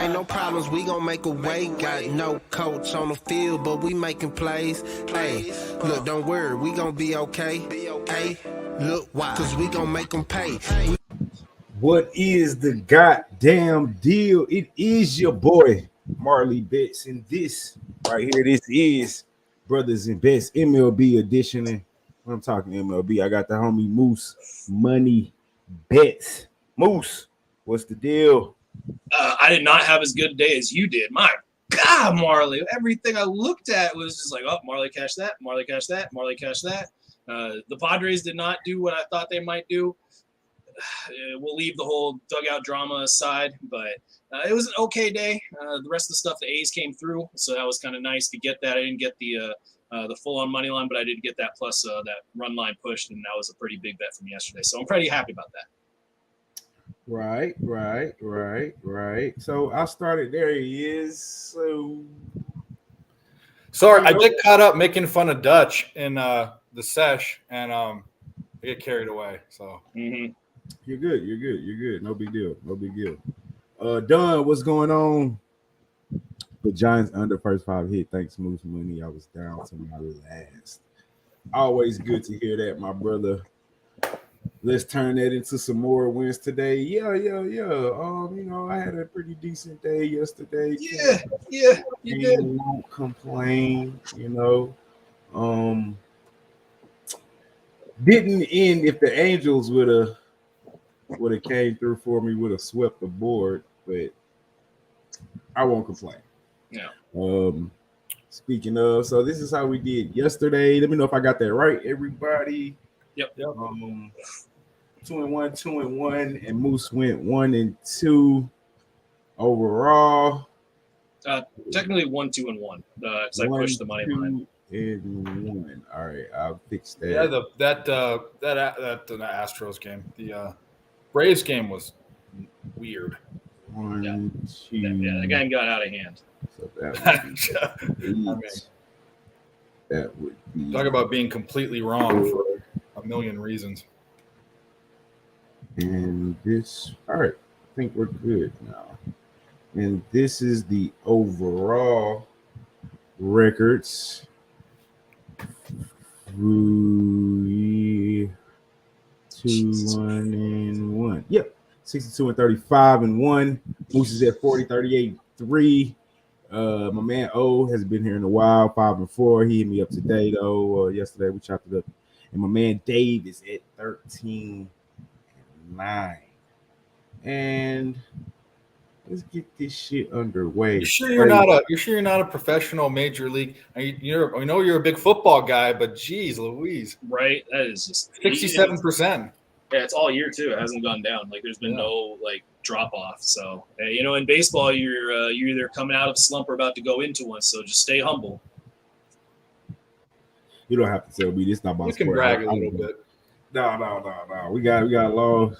Ain't no problems, we gon' make a way. Got no coach on the field, but we making plays. Hey, look, don't worry, we gon' be okay. Hey, look, why? Cause we gon' make them pay. What is the goddamn deal? It is your boy, Marley Bet, and this right here, this is Brothas N Bets MLB edition. And when I'm talking MLB, I got the homie Moose Money Bets. Moose, what's the deal? I did not have as good a day as you did. My God, Marley. Everything I looked at was just like, oh, Marley cashed that, Marley cashed that, Marley cashed that. The Padres did not do what I thought they might do. We'll leave the whole dugout drama aside, but it was an okay day. The rest of the stuff, the A's came through, so that was kind of nice to get that. I didn't get the full-on money line, but I did get that plus that run line pushed, and that was a pretty big bet from yesterday. So I'm pretty happy about that. Right. So I started. There he is. Sorry, I get caught up making fun of Dutch in the sesh, and I get carried away. So You're good. No big deal. Don, what's going on? The Giants under first 5 hit. Thanks, Moose Money. I was down to my last. Always good to hear that, my brother. Let's turn that into some more wins today. Yeah. I had a pretty decent day yesterday. Yeah, you did. Won't complain, Didn't end if the Angels would have came through for me, would have swept the board, but I won't complain. Yeah. Speaking of, so this is how we did yesterday. Let me know if I got that right, everybody. Yep. 2-1, and Moose went 1-2 overall. Technically 1, 2, and 1. Because I pushed the money line. 1. All right, I'll fix that. yeah, that Astros game, the Braves game was weird. 1, 2. Yeah, the game got out of hand. So that would be Talk about being completely wrong for a million reasons. And this, all right, I think we're good now. And this is the overall records. 3, 2, 1-1. Yep, 62-35-1. Moose is at 40-38-3. My man O has been here in a while, 5-4. He hit me up today though. Yesterday we chopped it up. And my man Dave is at 13-9. And let's get this shit underway. You sure you're not a professional major league? I know you're a big football guy, but geez, Louise, Right? That is just 67%. Yeah, it's all year too. It hasn't gone down. Like there's been no drop off. So in baseball, you're either coming out of a slump or about to go into one. So just stay humble. You don't have to tell me this. Not about. You can brag a little bit. No. We got a long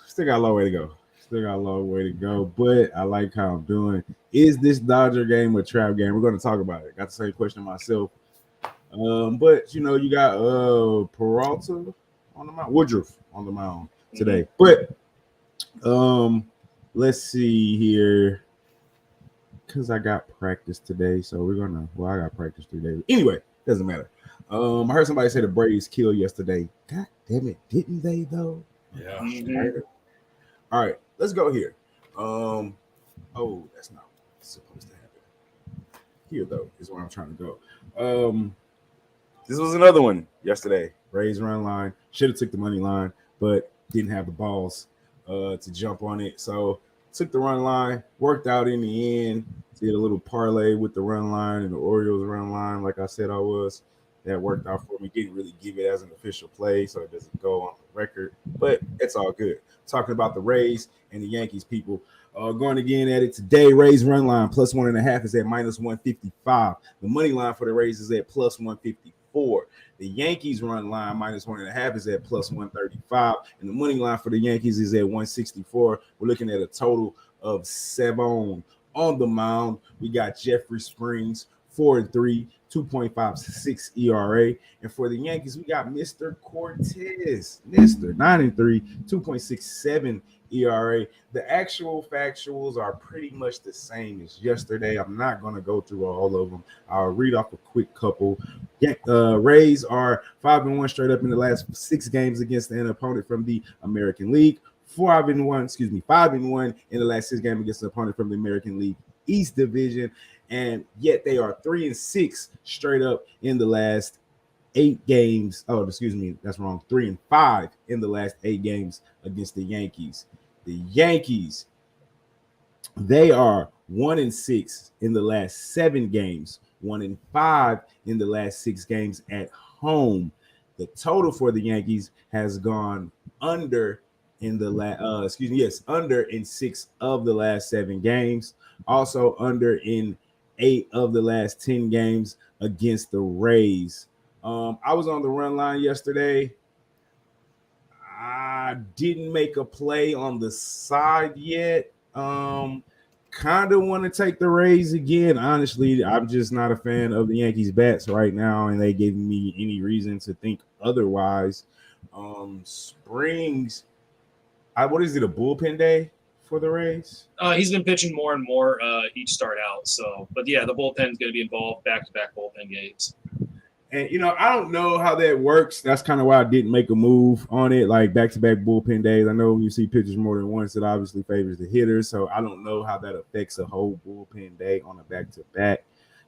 way to go. Still got a long way to go. But I like how I'm doing. Is this Dodger game a trap game? We're going to talk about it. Got the same question myself. But you got Peralta on the mound, Woodruff on the mound today. But let's see here. Because I got practice today, so I got practice 3 days. Anyway, doesn't matter. I heard somebody say the Braves killed yesterday. God damn it, didn't they though? Yeah. Mm-hmm. All right, let's go here. That's not what's supposed to happen. Here though is where I'm trying to go. This was another one yesterday. Braves run line. Should have took the money line, but didn't have the balls to jump on it. So took the run line, worked out in the end. Did a little parlay with the run line and the Orioles run line, like I said I was. That worked out for me. Didn't really give it as an official play, so it doesn't go on the record. But it's all good. Talking about the Rays and the Yankees, people. Going again at it today. Rays run line plus 1.5 is at minus 155. The money line for the Rays is at plus 154. The Yankees run line minus 1.5 is at plus 135. And the money line for the Yankees is at 164. We're looking at a total of 7 on the mound. We got Jeffrey Springs 4-3, 2.56 ERA. And for the Yankees, we got Mr. Cortez, Mr. 9-3, 2.67 ERA. The actual factuals are pretty much the same as yesterday. I'm not going to go through all of them. I'll read off a quick couple. Rays are 5-1 straight up in the last 6 games against an opponent from the American League. 5-1 in the last 6 games against an opponent from the American League East Division. And yet they are 3-6 straight up in the last 8 games. Oh, excuse me, that's wrong. 3-5 in the last 8 games against the Yankees. The Yankees, they are 1-6 in the last 7 games, 1-5 in the last 6 games at home. The total for the Yankees has gone under in the under in 6 of the last 7 games. Also under in 8 of the last 10 games against the Rays. I was on the run line yesterday. I didn't make a play on the side yet. Kind of want to take the Rays again. Honestly, I'm just not a fan of the Yankees bats right now, and they gave me any reason to think otherwise. Springs, what is it, a bullpen day for the Rays? He's been pitching more and more each start out. So, but yeah, the bullpen's going to be involved, back-to-back bullpen games. And, I don't know how that works. That's kind of why I didn't make a move on it, like back-to-back bullpen days. I know when you see pitchers more than once, it obviously favors the hitters. So I don't know how that affects a whole bullpen day on a back-to-back.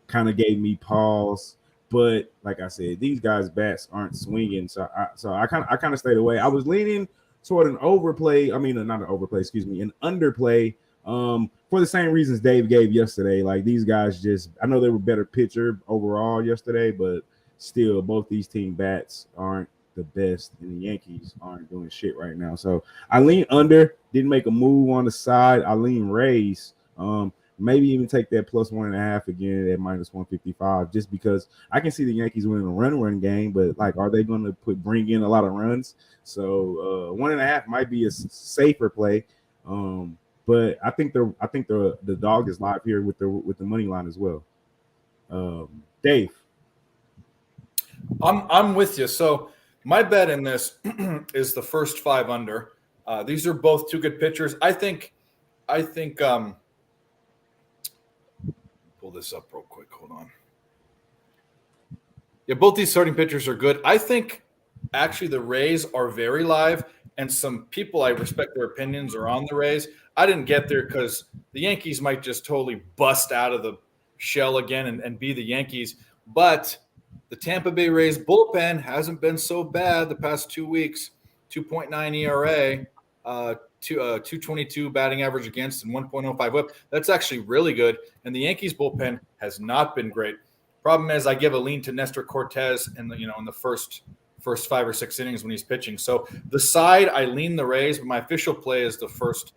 Kind of gave me pause. But like I said, these guys' bats aren't swinging. So I kind of stayed away. I was leaning toward an overplay. I mean, not an overplay, excuse me, an underplay. For the same reasons Dave gave yesterday. Like these guys I know they were better pitcher overall yesterday, but still, both these team bats aren't the best, and the Yankees aren't doing shit right now. So I lean under, didn't make a move on the side. I lean Rays. Maybe even take that +1.5 again at -155, just because I can see the Yankees winning a run game, but like, are they going to bring in a lot of runs? So 1.5 might be a safer play. But I think the dog is live here with the money line as well. Dave. I'm with you. So my bet in this is the first 5 under. These are both 2 good pitchers. I think pull this up real quick. Hold on. Yeah, both these starting pitchers are good. I think actually the Rays are very live, and some people I respect their opinions are on the Rays. I didn't get there because the Yankees might just totally bust out of the shell again and be the Yankees. But the Tampa Bay Rays bullpen hasn't been so bad the past 2 weeks. 2.9 ERA, 222 batting average against, and 1.05 whip. That's actually really good. And the Yankees bullpen has not been great. Problem is, I give a lean to Nestor Cortez in the first 5 or 6 innings when he's pitching. So the side, I lean the Rays, but my official play is the first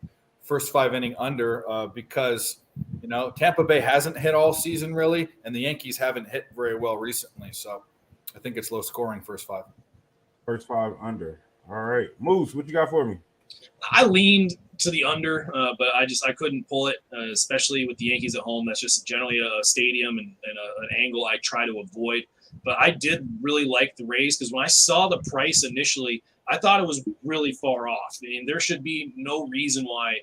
5 inning under because Tampa Bay hasn't hit all season really, and the Yankees haven't hit very well recently. So I think it's low scoring first 5. First 5 under. All right, Moose, what you got for me? I leaned to the under, but I couldn't pull it, especially with the Yankees at home. That's just generally a stadium and an angle I try to avoid. But I did really like the Rays because when I saw the price initially, I thought it was really far off. I mean, there should be no reason why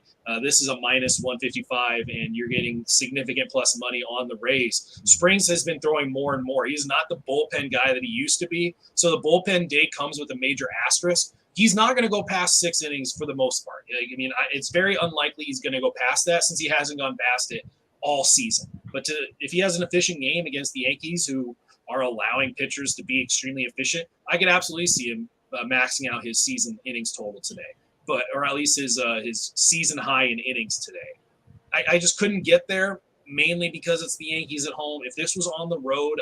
this is a -155 and you're getting significant plus money on the Rays. Springs has been throwing more and more. He's not the bullpen guy that he used to be. So the bullpen day comes with a major asterisk. He's not going to go past 6 innings for the most part. I mean, it's very unlikely he's going to go past that since he hasn't gone past it all season. But if he has an efficient game against the Yankees, who are allowing pitchers to be extremely efficient, I could absolutely see him maxing out his season innings total today, or at least his season high in innings today. I just couldn't get there, mainly because it's the Yankees at home. If this was on the road,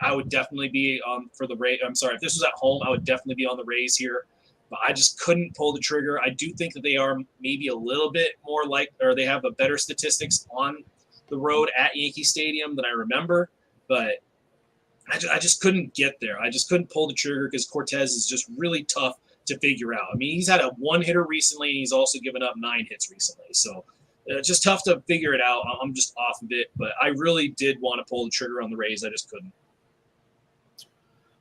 I would definitely be on for the Rays. I'm sorry, if this was at home, I would definitely be on the Rays here. But I just couldn't pull the trigger. I do think that they are maybe a little bit more or they have a better statistics on the road at Yankee Stadium than I remember, but I just couldn't get there. I just couldn't pull the trigger because Cortez is just really tough to figure out. I mean, he's had a 1 hitter recently, and he's also given up 9 hits recently. So just tough to figure it out. I'm just off of it, but I really did want to pull the trigger on the Rays. I just couldn't.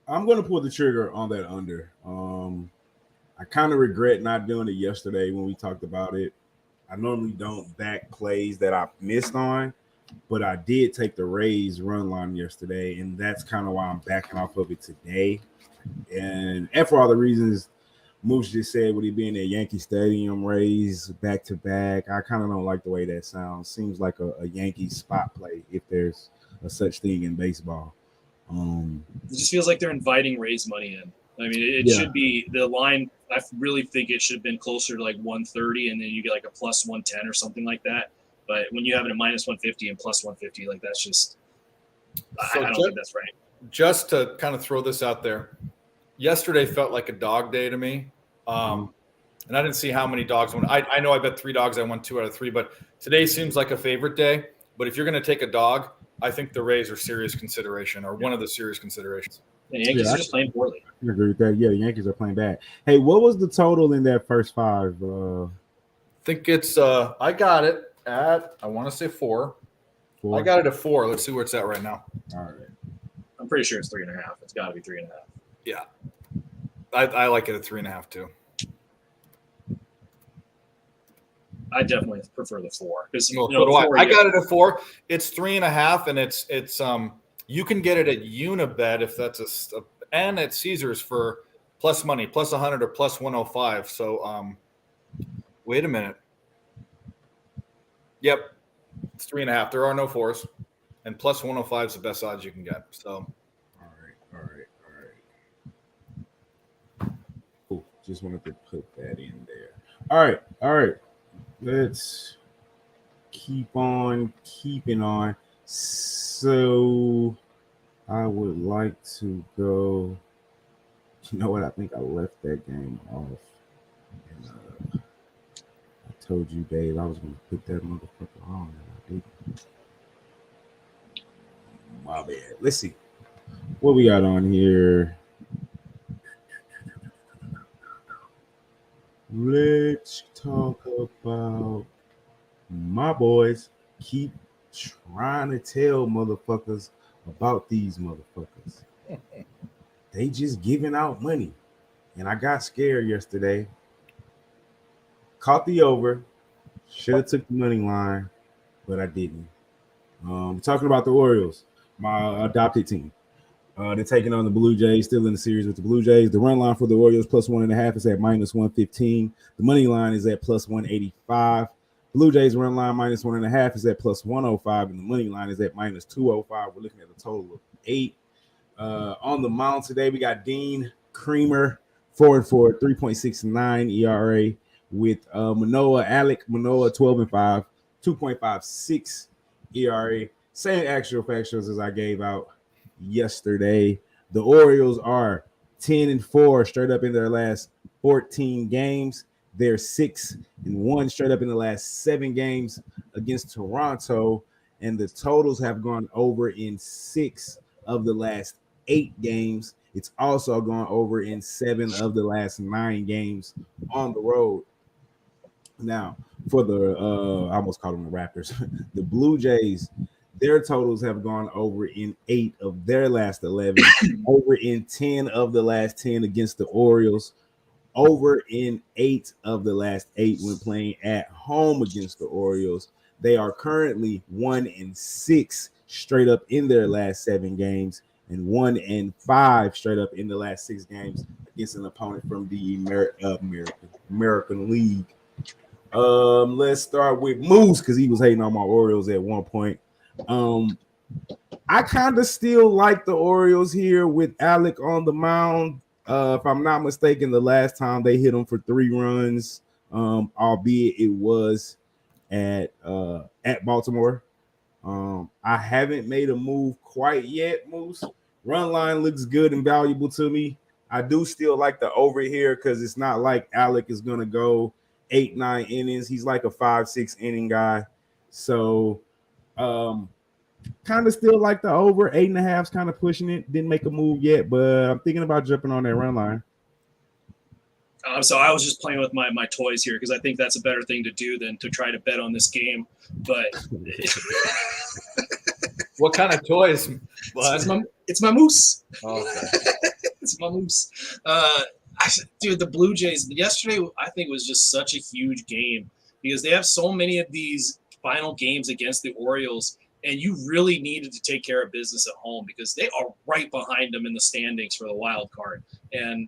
I'm going to pull the trigger on that under. I kind of regret not doing it yesterday when we talked about it. I normally don't back plays that I missed on, but I did take the Rays run line yesterday, and that's kind of why I'm backing off of it today. And for all the reasons Moose just said, with it being at Yankee Stadium, Rays back to back, I kind of don't like the way that sounds. Seems like a Yankee spot play if there's a such thing in baseball. It just feels like they're inviting Rays money in. I mean, it should be the line. I really think it should have been closer to like 130, and then you get like a plus 110 or something like that. But when you have it at minus 150 and plus 150, like that's just, I don't think that's right. Just to kind of throw this out there, yesterday felt like a dog day to me. And I didn't see how many dogs won. I know I bet 3 dogs. I won 2 out of 3, but today seems like a favorite day. But if you're going to take a dog, I think the Rays are serious consideration, or one of the serious considerations. The Yankees are just playing poorly. I agree with that. Yeah, the Yankees are playing bad. Hey, what was the total in that first 5? I think it's I got it at, I want to say 4. I got it at 4. Let's see where it's at right now. All right. I'm pretty sure it's 3.5. It's got to be 3.5. Yeah. I like it at 3.5 too. I definitely prefer the 4 because I got it at 4. It's 3.5, and it's you can get it at Unibet if that's and at Caesars for plus money, plus 100 or plus 105. So wait a minute. Yep, it's 3.5. There are no 4s, and plus 105 is the best odds you can get. So all right. Cool. Just wanted to put that in there. All right. Let's keep on keeping on. So I would like to go. You know what? I think I left that game off. And, I told you, Dave, I was going to put that motherfucker on, and I didn't. My bad. Let's see what we got on here. Let's talk about my boys. Keep trying to tell motherfuckers about these motherfuckers. They just giving out money. And I got scared yesterday. Caught the over. Should have took the money line, but I didn't. Talking about the Orioles, my adopted team. They're taking on the Bluejays, still in the series with the Bluejays. The run line for the Orioles plus 1.5 is at minus 115. The money line is at plus 185. Blue Jays run line minus 1.5 is at plus 105, and the money line is at minus 205. We're looking at a total of 8. On the mound today, we got Dean Creamer, 4-4, 3.69 ERA, with Alec Manoah, 12-5, 2.56 ERA. Same actual factuals as I gave out yesterday. The Orioles are 10-4 straight up in their last 14 games. They're 6-1 straight up in the last 7 games against Toronto, and the totals have gone over in 6 of the last 8 games. It's also gone over in 7 of the last 9 games on the road. Now, for the I almost called them the Raptors, the Blue Jays, their totals have gone over in 8 of their last 11, over in 10 of the last 10 against the Orioles, over in 8 of the last 8 when playing at home against the Orioles. They are currently 1-6 straight up in their last 7 games, and 1-5 straight up in the last 6 games against an opponent from the American League. Let's start with Moose because he was hating on my Orioles at one point. I kind of still like the Orioles here with Alec on the mound. If I'm not mistaken, the last time they hit him for 3 runs, albeit it was at Baltimore. I haven't made a move quite yet, Moose. Run line looks good and valuable to me. I do still like the over here because it's not like Alec is going to go 8-9 innings. He's like a 5-6 inning guy. So kind of still like the over. 8.5's kind of pushing it. Didn't make a move yet, but I'm thinking about jumping on that run line. So I was just playing with my toys here because I think that's a better thing to do than to try to bet on this game. But what kind of toys? It's my moose. Oh, okay. It's my moose. Dude, the Blue Jays yesterday I think was just such a huge game because they have so many of these final games against the Orioles, and you really needed to take care of business at home because they are right behind them in the standings for the wild card. And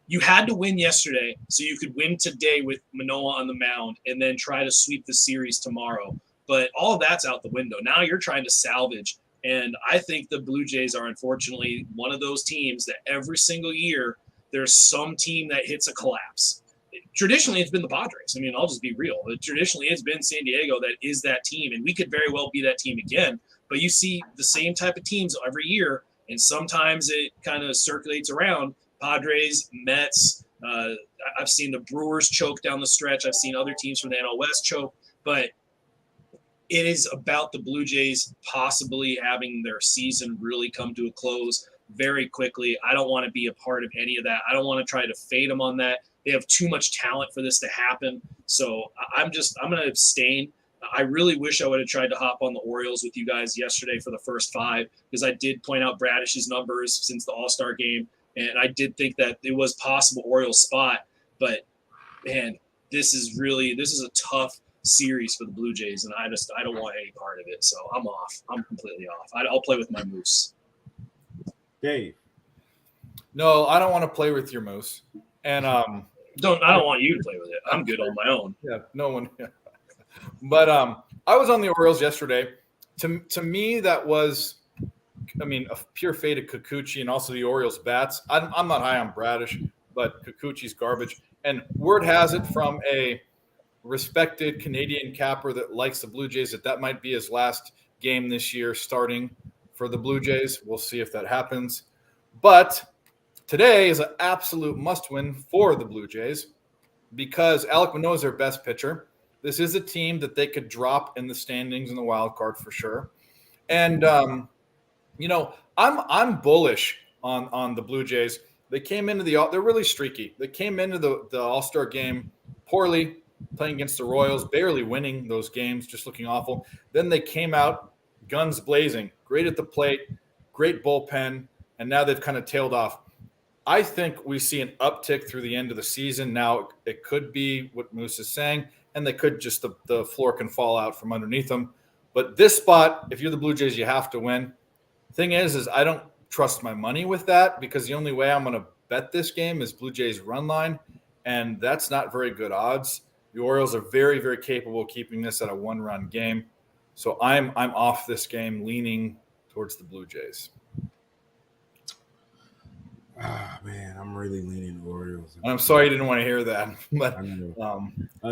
you had to win yesterday so you could win today with Manoah on the mound and then try to sweep the series tomorrow. But all of that's out the window. Now you're trying to salvage. And I think the Blue Jays are unfortunately one of those teams that every single year there's some team that hits a collapse. Traditionally, it's been the Padres. I mean, I'll just be real. Traditionally, it's been San Diego that is that team, and we could very well be that team again. But you see the same type of teams every year, and sometimes it kind of circulates around. Padres, Mets. I've seen the Brewers choke down the stretch. I've seen other teams from the NL West choke. But it is about the Blue Jays possibly having their season really come to a close very quickly. I don't want to be a part of any of that. I don't want to try to fade them on that. They have too much talent for this to happen. So I'm going to abstain. I really wish I would have tried to hop on the Orioles with you guys yesterday for the first 5 because I did point out Bradish's numbers since the All-Star game. And I did think that it was possible Orioles spot. But, man, this is a tough series for the Blue Jays, and I don't want any part of it. So I'm off. I'm completely off. I'll play with my moose. Dave. No, I don't want to play with your moose. And I don't want you to play with it. I'm good on my own. Yeah, no one. But I was on the Orioles yesterday. To me, that was, I mean, a pure fate of Kikuchi and also the Orioles bats. I'm not high on Bradish, but Kikuchi's garbage. And word has it from a respected Canadian capper that likes the Blue Jays that might be his last game this year starting for the Blue Jays. We'll see if that happens. But today is an absolute must-win for the Blue Jays because Alek Manoah is their best pitcher. This is a team that they could drop in the standings in the wild card for sure. And, I'm bullish on the Blue Jays. They came into they're really streaky. They came into the All-Star game poorly, playing against the Royals, barely winning those games, just looking awful. Then they came out guns blazing, great at the plate, great bullpen, and now they've kind of tailed off. I think we see an uptick through the end of the season. Now, it could be what Moose is saying, and they could just the floor can fall out from underneath them. But this spot, if you're the Blue Jays, you have to win. Thing is I don't trust my money with that because the only way I'm going to bet this game is Blue Jays run line, and that's not very good odds. The Orioles are very, very capable of keeping this at a one-run game. So I'm off this game, leaning towards the Blue Jays. Man, I'm really leaning the Orioles. I'm sorry you didn't want to hear that. But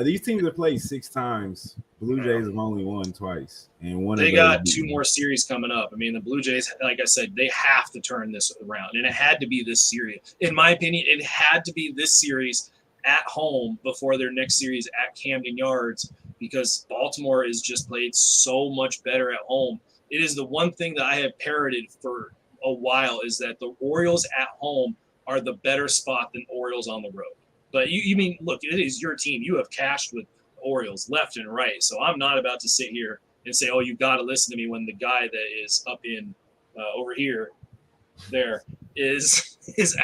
these teams have played 6 times. Blue Jays have only won twice, and they got 2 more series coming up. I mean, the Blue Jays, like I said, they have to turn this around, and it had to be this series. In my opinion, it had to be this series at home before their next series at Camden Yards because Baltimore is just played so much better at home. It is the one thing that I have parroted for a while is that the Orioles at home are the better spot than Orioles on the road. But you mean, look, it is your team. You have cashed with Orioles left and right. So I'm not about to sit here and say, oh, you got to listen to me when the guy that is up in over here there is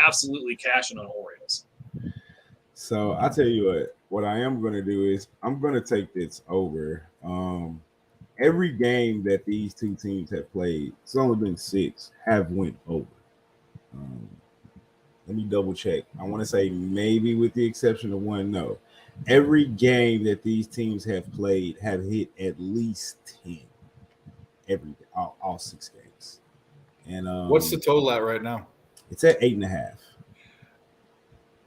absolutely cashing on Orioles. So I tell you what I am going to do is I'm going to take this over. Every game that these two teams have played, it's only been 6, have went over. Let me double check. I want to say maybe with the exception of one, no. Every game that these teams have played have hit at least 10. All 6 games. And what's the total at right now? It's at 8.5.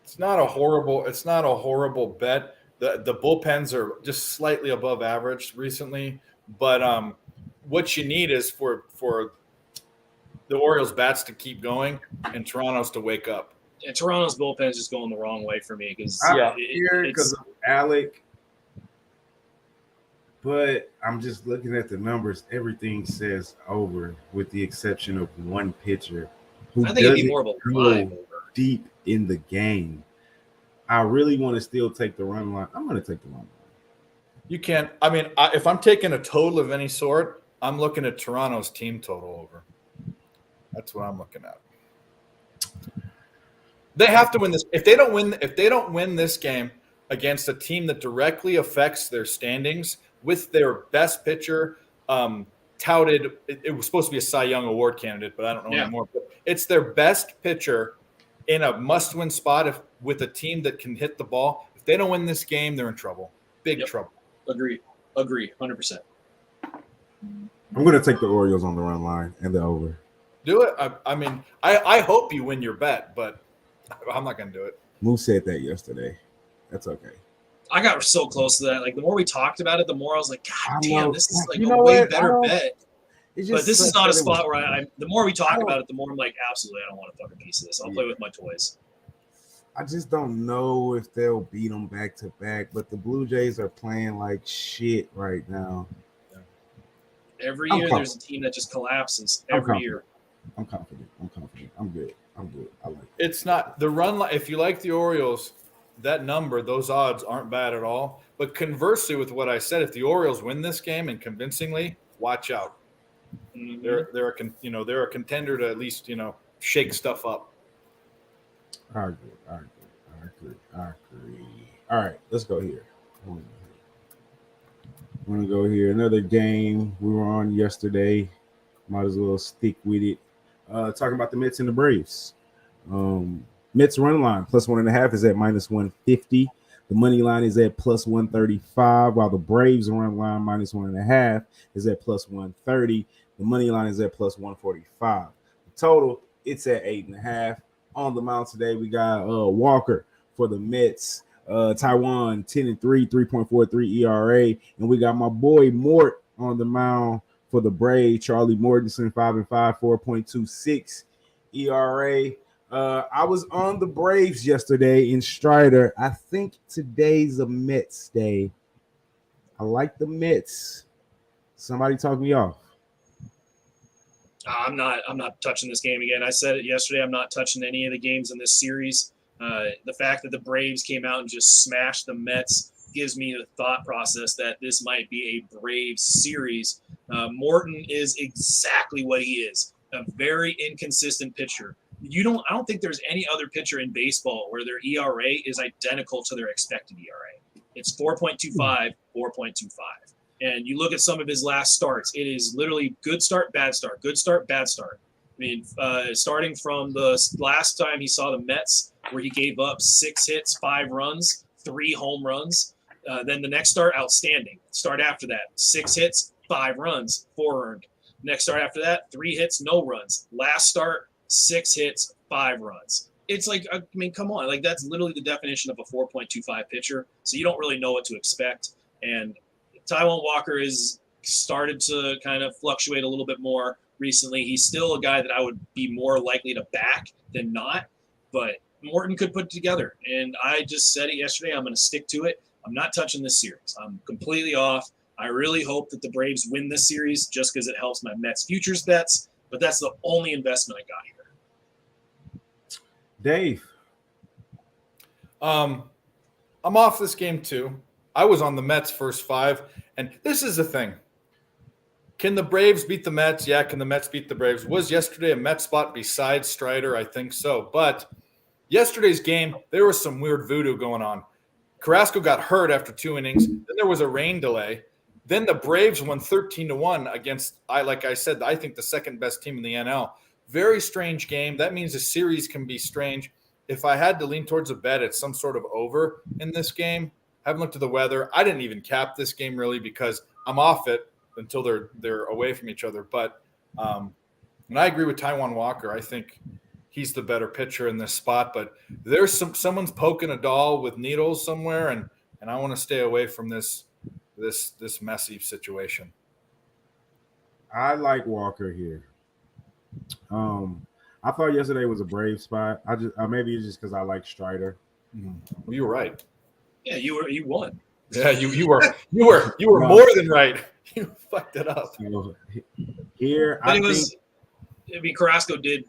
It's not a horrible bet. The bullpens are just slightly above average recently, but what you need is for the Orioles bats to keep going and Toronto's to wake up. And Toronto's bullpen is just going the wrong way for me because because of Alec, but I'm just looking at the numbers. Everything says over, with the exception of one pitcher who I think it'd be more of a go deep in the game. I really want to still take the run line. I'm going to take the run line. You can't. I mean, if I'm taking a total of any sort, I'm looking at Toronto's team total over. That's what I'm looking at. They have to win this. If they don't win this game against a team that directly affects their standings with their best pitcher, touted, it was supposed to be a Cy Young Award candidate, but I don't know anymore. But it's their best pitcher in a must-win spot with a team that can hit the ball. If they don't win this game, they're in trouble. Big trouble. Agree, 100%. I'm going to take the Orioles on the run line and the over. Do it. I mean, I hope you win your bet, but I'm not going to do it. Moose said that yesterday. That's okay. I got so close to that. Like, the more we talked about it, the more I was like, God damn, this is like you a know way what? better bet. But this is not a spot was, where the more we talk about it, the more I'm like, absolutely, I don't want a fucking piece of this. I'll play with my toys. I just don't know if they'll beat them back to back, but the Blue Jays are playing like shit right now. Every year, there's a team that just collapses every year. I'm confident. I'm good. I like it. It's not the run line. If you like the Orioles, that number, those odds aren't bad at all. But conversely, with what I said, if the Orioles win this game and convincingly, watch out. Mm-hmm. They're a contender to at least shake stuff up. I agree. All right, let's go here. I'm gonna go here. Another game we were on yesterday. Might as well stick with it. Talking about the Mets and the Braves. Mets run line plus 1.5 is at minus 150. The money line is at plus 135, while the Braves run line minus 1.5 is at plus 130. The money line is at plus 145. The total, it's at 8.5. On the mound today, we got Walker for the Mets. Taiwan 10-3, 3.43 ERA, and we got my boy Mort on the mound for the Braves. Charlie Mortensen 5-5, 4.26 ERA. I was on the Braves yesterday in Strider. I think today's a Mets day. I like the Mets. Somebody talk me off. I'm not touching this game again. I said it yesterday. I'm not touching any of the games in this series. The fact that the Braves came out and just smashed the Mets gives me the thought process that this might be a Braves series. Morton is exactly what he is, a very inconsistent pitcher. I don't think there's any other pitcher in baseball where their ERA is identical to their expected ERA. It's 4.25, 4.25. And you look at some of his last starts, it is literally good start, bad start, good start, bad start. I mean, starting from the last time he saw the Mets, where he gave up 6 hits, 5 runs, 3 home runs. Then the next start, outstanding. Start after that, 6 hits, 5 runs, 4 earned. Next start after that, 3 hits, no runs. Last start, 6 hits, 5 runs. It's like, I mean, come on. Like, that's literally the definition of a 4.25 pitcher. So you don't really know what to expect. And Taiwan Walker has started to kind of fluctuate a little bit more recently. He's still a guy that I would be more likely to back than not, but Morton could put it together. And I just said it yesterday. I'm going to stick to it. I'm not touching this series. I'm completely off. I really hope that the Braves win this series just because it helps my Mets futures bets, but that's the only investment I got here. Dave. I'm off this game too. I was on the Mets first 5, and this is the thing. Can the Braves beat the Mets? Yeah, can the Mets beat the Braves? Was yesterday a Mets spot besides Strider? I think so. But yesterday's game, there was some weird voodoo going on. Carrasco got hurt after 2 innings. Then there was a rain delay. Then the Braves won 13-1 against, like I said, I think the second best team in the NL. Very strange game. That means the series can be strange. If I had to lean towards a bet, it's some sort of over in this game. Haven't looked at the weather. I didn't even cap this game really because I'm off it until they're away from each other. But and I agree with Taiwan Walker. I think he's the better pitcher in this spot. But there's someone's poking a doll with needles somewhere, and I want to stay away from this messy situation. I like Walker here. I thought yesterday was a Brave spot. Maybe it's just because I like Strider. Mm-hmm. You were right. Yeah, you won. Yeah, you were more than right. You fucked it up. Here, But Carrasco did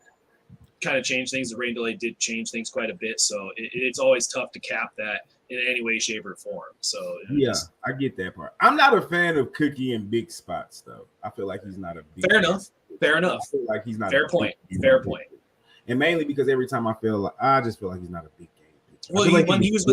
kind of changed things. The rain delay did change things quite a bit, so it's always tough to cap that in any way, shape, or form. So yeah, I get that part. I'm not a fan of Cookie in big spots, though. I feel like he's not a big. Fair enough. Fair enough. I feel like he's not. Fair point. Fair point. And mainly because every time I just feel like he's not a big game pitcher. Well, when he was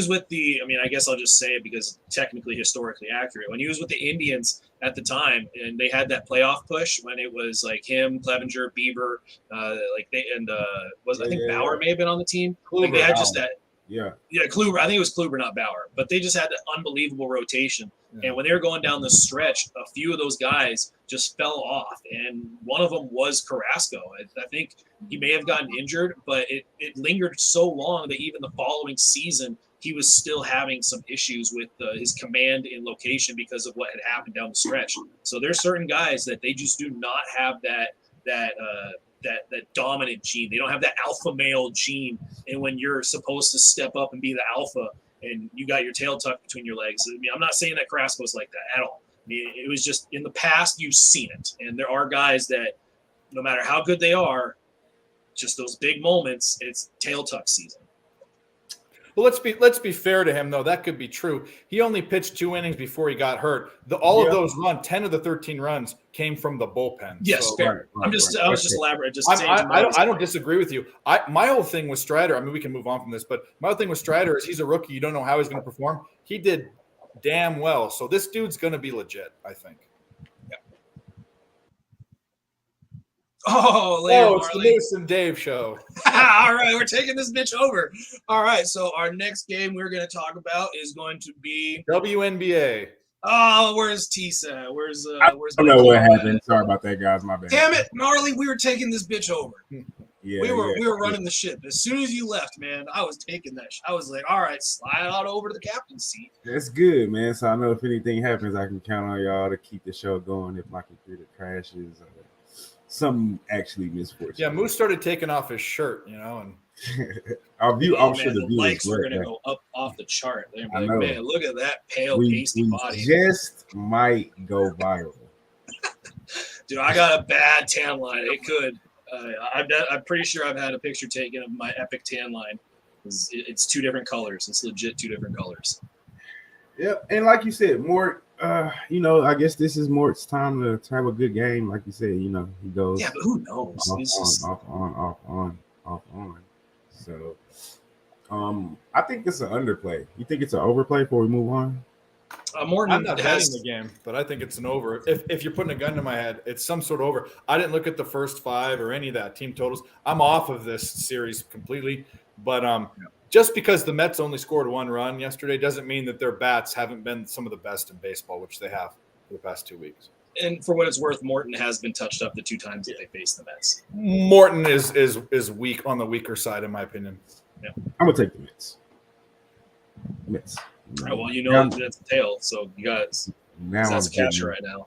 with the, I mean, I guess I'll just say it because it's technically historically accurate. When he was with the Indians at the time, and they had that playoff push when it was like him, Clevenger, Bieber, I think Bauer may have been on the team. Like they had just that. Yeah, Kluber. I think it was Kluber, not Bauer. But they just had that unbelievable rotation. Yeah. And when they were going down the stretch, a few of those guys just fell off. And one of them was Carrasco. I think he may have gotten injured, but it lingered so long that even the following season, he was still having some issues with his command in location because of what had happened down the stretch. So there's certain guys that they just do not have that dominant gene. They don't have that alpha male gene. And when you're supposed to step up and be the alpha and you got your tail tucked between your legs, I mean, I'm not saying that Carrasco's like that at all. I mean, it was just in the past, you've seen it. And there are guys that no matter how good they are, just those big moments, it's tail tuck season. Well, let's be fair to him, though. That could be true. He only pitched 2 innings before he got hurt. All of those 10 of the 13 runs came from the bullpen. Yes, so, fair. I was just elaborate. I don't disagree with you. My whole thing with Strider, I mean, we can move on from this, but my whole thing with Strider is he's a rookie. You don't know how he's going to perform. He did damn well. So this dude's going to be legit, I think. Oh, later, it's the Brothas N Dave show. All right, we're taking this bitch over. All right, so our next game we're going to talk about is going to be WNBA. Oh, where's Tisa? Where's I don't know what happened. Sorry about that, guys. My bad. Damn it, Marley, we were taking this bitch over. Yeah, we were running the ship. As soon as you left, man, I was taking that. I was like, all right, slide on over to the captain's seat. That's good, man. So I know if anything happens, I can count on y'all to keep the show going. If my computer crashes or some actually misfortune. Yeah, Moose started taking off his shirt, and I'm sure the likes were gonna go up off the chart. They're like, man, look at that pale, pasty body. Just might go viral. Dude, I got a bad tan line. It could. I'm pretty sure I've had a picture taken of my epic tan line. It's 2 different colors. It's legit 2 different colors. Yep, and like you said, Mort. I guess this is Mort's time to have a good game. Like you said, he goes. Yeah, but who knows? Off on. So, I think it's an underplay. You think it's an overplay before we move on? Morton I'm not betting the game, but I think it's an over. If you're putting a gun to my head, it's some sort of over. I didn't look at the first 5 or any of that team totals. I'm off of this series completely. But just because the Mets only scored 1 run yesterday doesn't mean that their bats haven't been some of the best in baseball, which they have for the past 2 weeks. And for what it's worth, Morton has been touched up the 2 times that they faced the Mets. Morton is weak on the weaker side, in my opinion. Yeah, I'm gonna take the Mets. All right, that's a tail, so you guys. Now that's a catcher right now.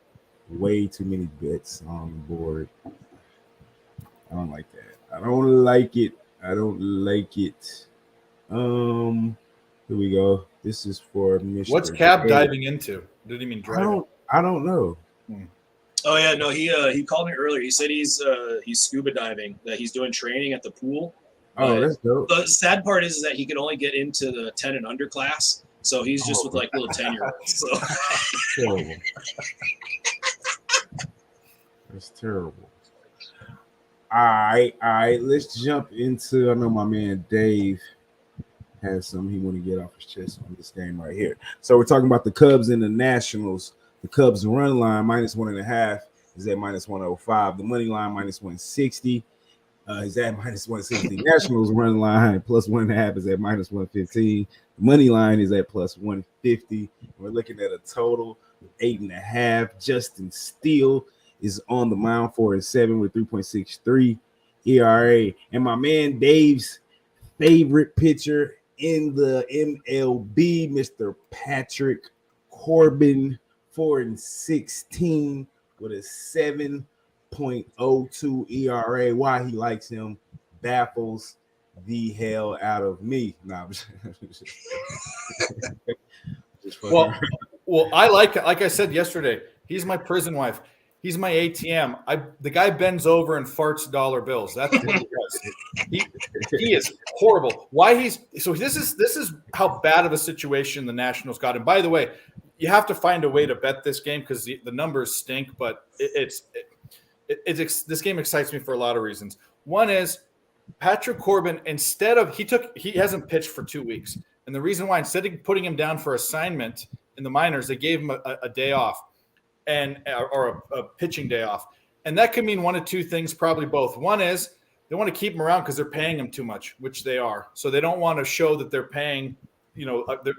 Way too many bets on the board. I don't like that. I don't like it. Here we go. This is for Mr. What's Cab diving into? Did he mean driving? I don't know. Oh yeah, no. He called me earlier. He said he's scuba diving. That he's doing training at the pool. Oh, that's dope. The sad part is that he could only get into the 10 and under class, so he's just with like little 10-year-olds. So. Terrible. That's terrible. All right. Let's jump into. I know my man Dave has something he want to get off his chest on this game right here. So we're talking about the Cubs and the Nationals. The Cubs run line -1.5 is at -105. The money line -160 is at -160. Nationals run line +1.5 is at -115. The money line is at +150. We're looking at a total of 8.5. Justin Steele is on the mound 4-7 with 3.63 ERA. And my man Dave's favorite pitcher in the MLB, Mr. Patrick Corbin, 4-16 with a 7.02 ERA. Why he likes him baffles the hell out of me. Well, I like I said yesterday, he's my prison wife. He's my ATM. The guy bends over and farts dollar bills. That's what he does. He is horrible. This is how bad of a situation the Nationals got. And by the way, you have to find a way to bet this game because the numbers stink. But this game excites me for a lot of reasons. One is Patrick Corbin. He hasn't pitched for 2 weeks, and the reason why, instead of putting him down for assignment in the minors, they gave him a day off. Or a pitching day off. And that could mean one of two things, probably both. One is they want to keep him around because they're paying him too much, which they are. So they don't want to show that they're paying,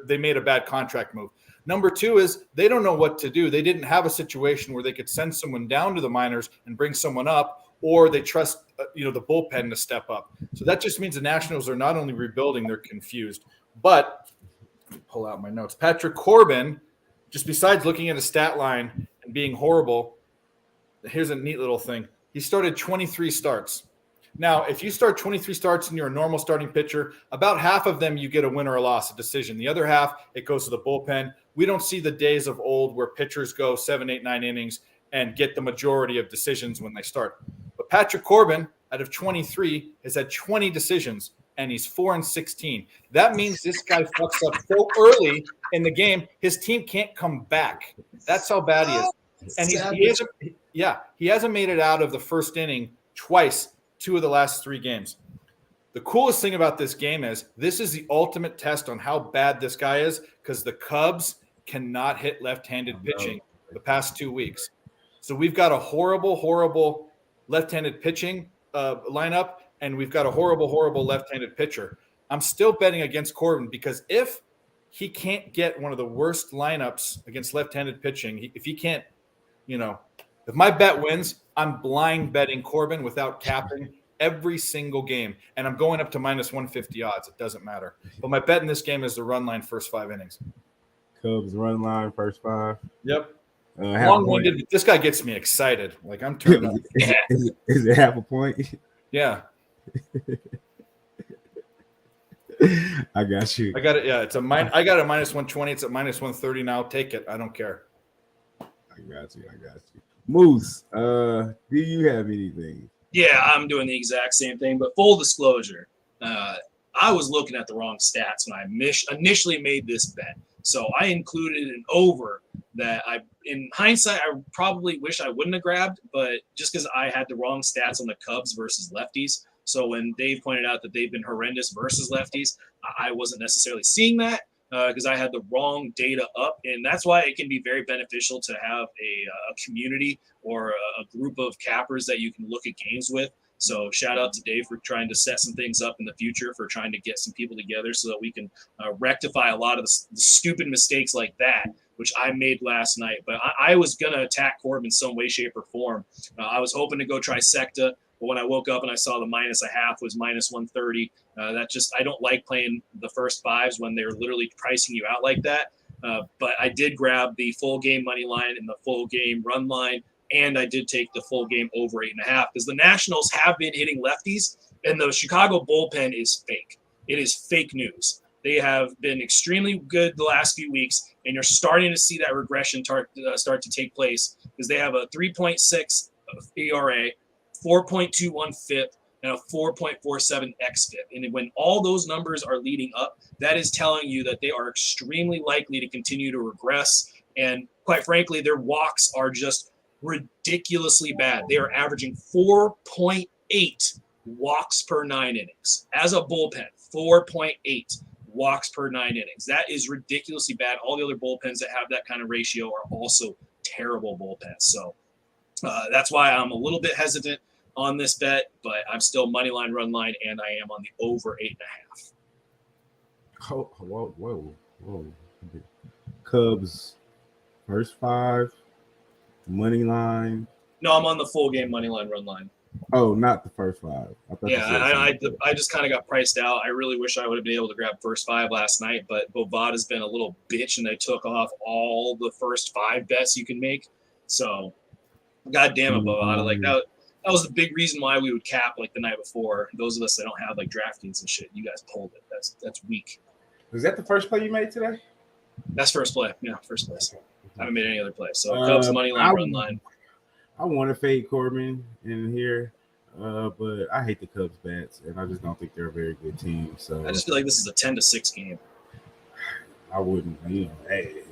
they made a bad contract move. Number two is they don't know what to do. They didn't have a situation where they could send someone down to the minors and bring someone up, or they trust, the bullpen to step up. So that just means the Nationals are not only rebuilding, they're confused. But let me pull out my notes. Patrick Corbin, just besides looking at a stat line and being horrible, here's a neat little thing. He started 23 starts. Now, if you start 23 starts and you're a normal starting pitcher, about half of them you get a win or a loss, a decision. The other half, it goes to the bullpen. We don't see the days of old where pitchers go 7, 8, 9 innings and get the majority of decisions when they start. But Patrick Corbin, out of 23, has had 20 decisions, and he's 4-16. That means this guy fucks up so early in the game, his team can't come back. That's how bad he is. And he hasn't made it out of the first inning twice, 2 of the last 3 games. The coolest thing about this game is this is the ultimate test on how bad this guy is, because the Cubs cannot hit left-handed pitching the past 2 weeks. So we've got a horrible, horrible left-handed pitching lineup, and we've got a horrible, horrible left-handed pitcher. I'm still betting against Corbin because if he can't get one of the worst lineups against left-handed pitching, if he can't, if my bet wins, I'm blind betting Corbin without capping every single game. And I'm going up to minus 150 odds. It doesn't matter. But my bet in this game is the run line first 5 innings. Cubs run line first 5. Yep. Long-winded. This guy gets me excited. Like I'm turned up. Is it half a point? Yeah. I got you. I got it. Yeah, I got it minus 120. It's at minus 130 now. Take it. I don't care. I got you. Moose, do you have anything? Yeah, I'm doing the exact same thing. But full disclosure, I was looking at the wrong stats when I initially made this bet. So I included an over that in hindsight, I probably wish I wouldn't have grabbed, but just because I had the wrong stats on the Cubs versus lefties. So when Dave pointed out that they've been horrendous versus lefties, I wasn't necessarily seeing that because I had the wrong data up. And that's why it can be very beneficial to have a community or a group of cappers that you can look at games with. So shout out to Dave for trying to set some things up in the future, for trying to get some people together so that we can rectify a lot of the stupid mistakes like that, which I made last night. But I was going to attack Corbin in some way, shape, or form. I was hoping to go trifecta, but when I woke up and I saw the minus a half was minus 130, I don't like playing the first 5s when they're literally pricing you out like that. But I did grab the full game money line and the full game run line. And I did take the full game over 8.5 because the Nationals have been hitting lefties and the Chicago bullpen is fake. It is fake news. They have been extremely good the last few weeks, and you're starting to see that regression start to take place because they have a 3.6 ERA, 4.21 FIP, and a 4.47 xFIP. And when all those numbers are leading up, that is telling you that they are extremely likely to continue to regress. And quite frankly, their walks are just ridiculously bad. They are averaging 4.8 walks per 9 innings. As a bullpen, 4.8 walks per 9 innings. That is ridiculously bad. All the other bullpens that have that kind of ratio are also terrible bullpens. So that's why I'm a little bit hesitant on this bet, but I'm still money line, run line, and I am on the over 8.5. Whoa. Cubs first 5. Money line. No, I'm on the full game money line, run line. Oh, not the first 5. I just kind of got priced out. I really wish I would have been able to grab first 5 last night, but Bovada's been a little bitch, and they took off all the first 5 bets you can make. So, God damn it, Bovada! Like that was the big reason why we would cap like the night before. Those of us that don't have like DraftKings and shit, you guys pulled it. That's weak. Was that the first play you made today? That's first play. Yeah, first place. I haven't made any other play. So Cubs money line, run line. I want to fade Corbin in here, but I hate the Cubs bats, and I just don't think they're a very good team. So I just feel like this is a 10-6 game. I wouldn't. Hey,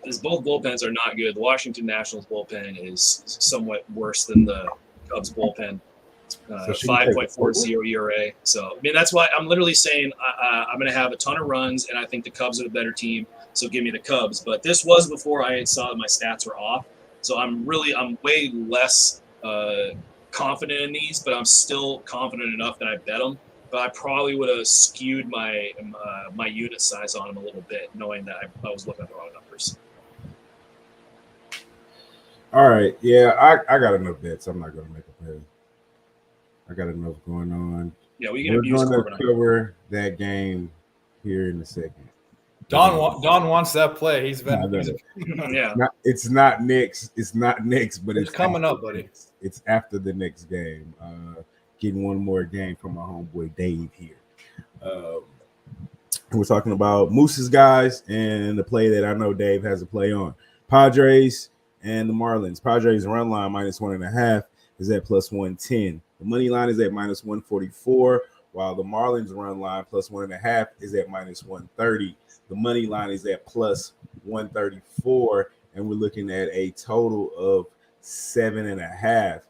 Because both bullpens are not good. The Washington Nationals bullpen is somewhat worse than the Cubs bullpen. 5.40 ERA. So, I mean, that's why I'm literally saying I'm going to have a ton of runs, and I think the Cubs are the better team. So give me the Cubs. But this was before I saw that my stats were off. So I'm way less confident in these, but I'm still confident enough that I bet them. But I probably would have skewed my my unit size on them a little bit, knowing that I was looking at the wrong numbers. all right, yeah, I got enough bets. I'm not going to make a play. I got enough going on. Yeah, we can We're abuse going Corbin. to cover that game here in a second. Don wants that play. He's been. Yeah, It's not Knicks. It's not Knicks, but It's coming up, buddy. It's after the next game. Getting one more game from my homeboy Dave here. We're talking about Moose's guys and the play that I know Dave has a play on. Padres and the Marlins. Padres run line -1.5 is at +110. The money line is at -144, while the Marlins run line +1.5 is at -130. The money line is at +134, and we're looking at a total of 7.5.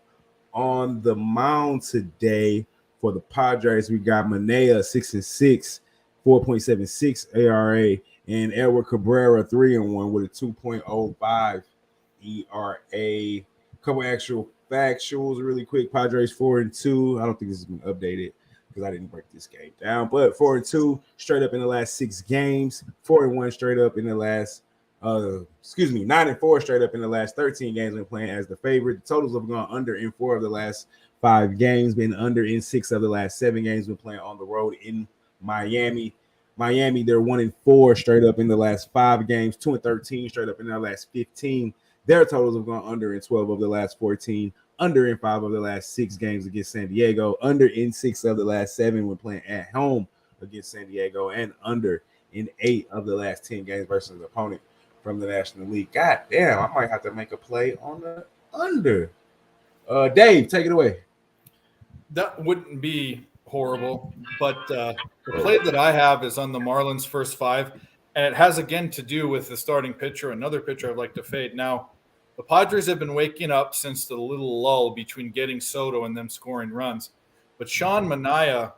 On the mound today for the Padres, we got Manea 6-6, 4.76 ERA, and Edward Cabrera 3-1 with a 2.05 ERA. Couple actual factuals really quick. Padres 4-2. I don't think this has been updated because I didn't break this game down, but 4-2 straight up in the last 6 games, 4-1 straight up in the last 9-4 straight up in the last 13 games when playing as the favorite. The totals have gone under in 4 of the last 5 games, been under in 6 of the last 7 games when playing on the road in Miami. Miami, they're 1-4 straight up in the last 5 games, 2-13 straight up in their last 15. Their totals have gone under in 12 of the last 14, under in 5 of the last 6 games against San Diego, under in 6 of the last 7 when playing at home against San Diego, and under in 8 of the last 10 games versus an opponent from the National League. God damn, I might have to make a play on the under. Dave, take it away. That wouldn't be horrible, but the play that I have is on the Marlins' first 5, and it has again to do with the starting pitcher, another pitcher I'd like to fade. Now, the Padres have been waking up since the little lull between getting Soto and them scoring runs, but Sean Manaea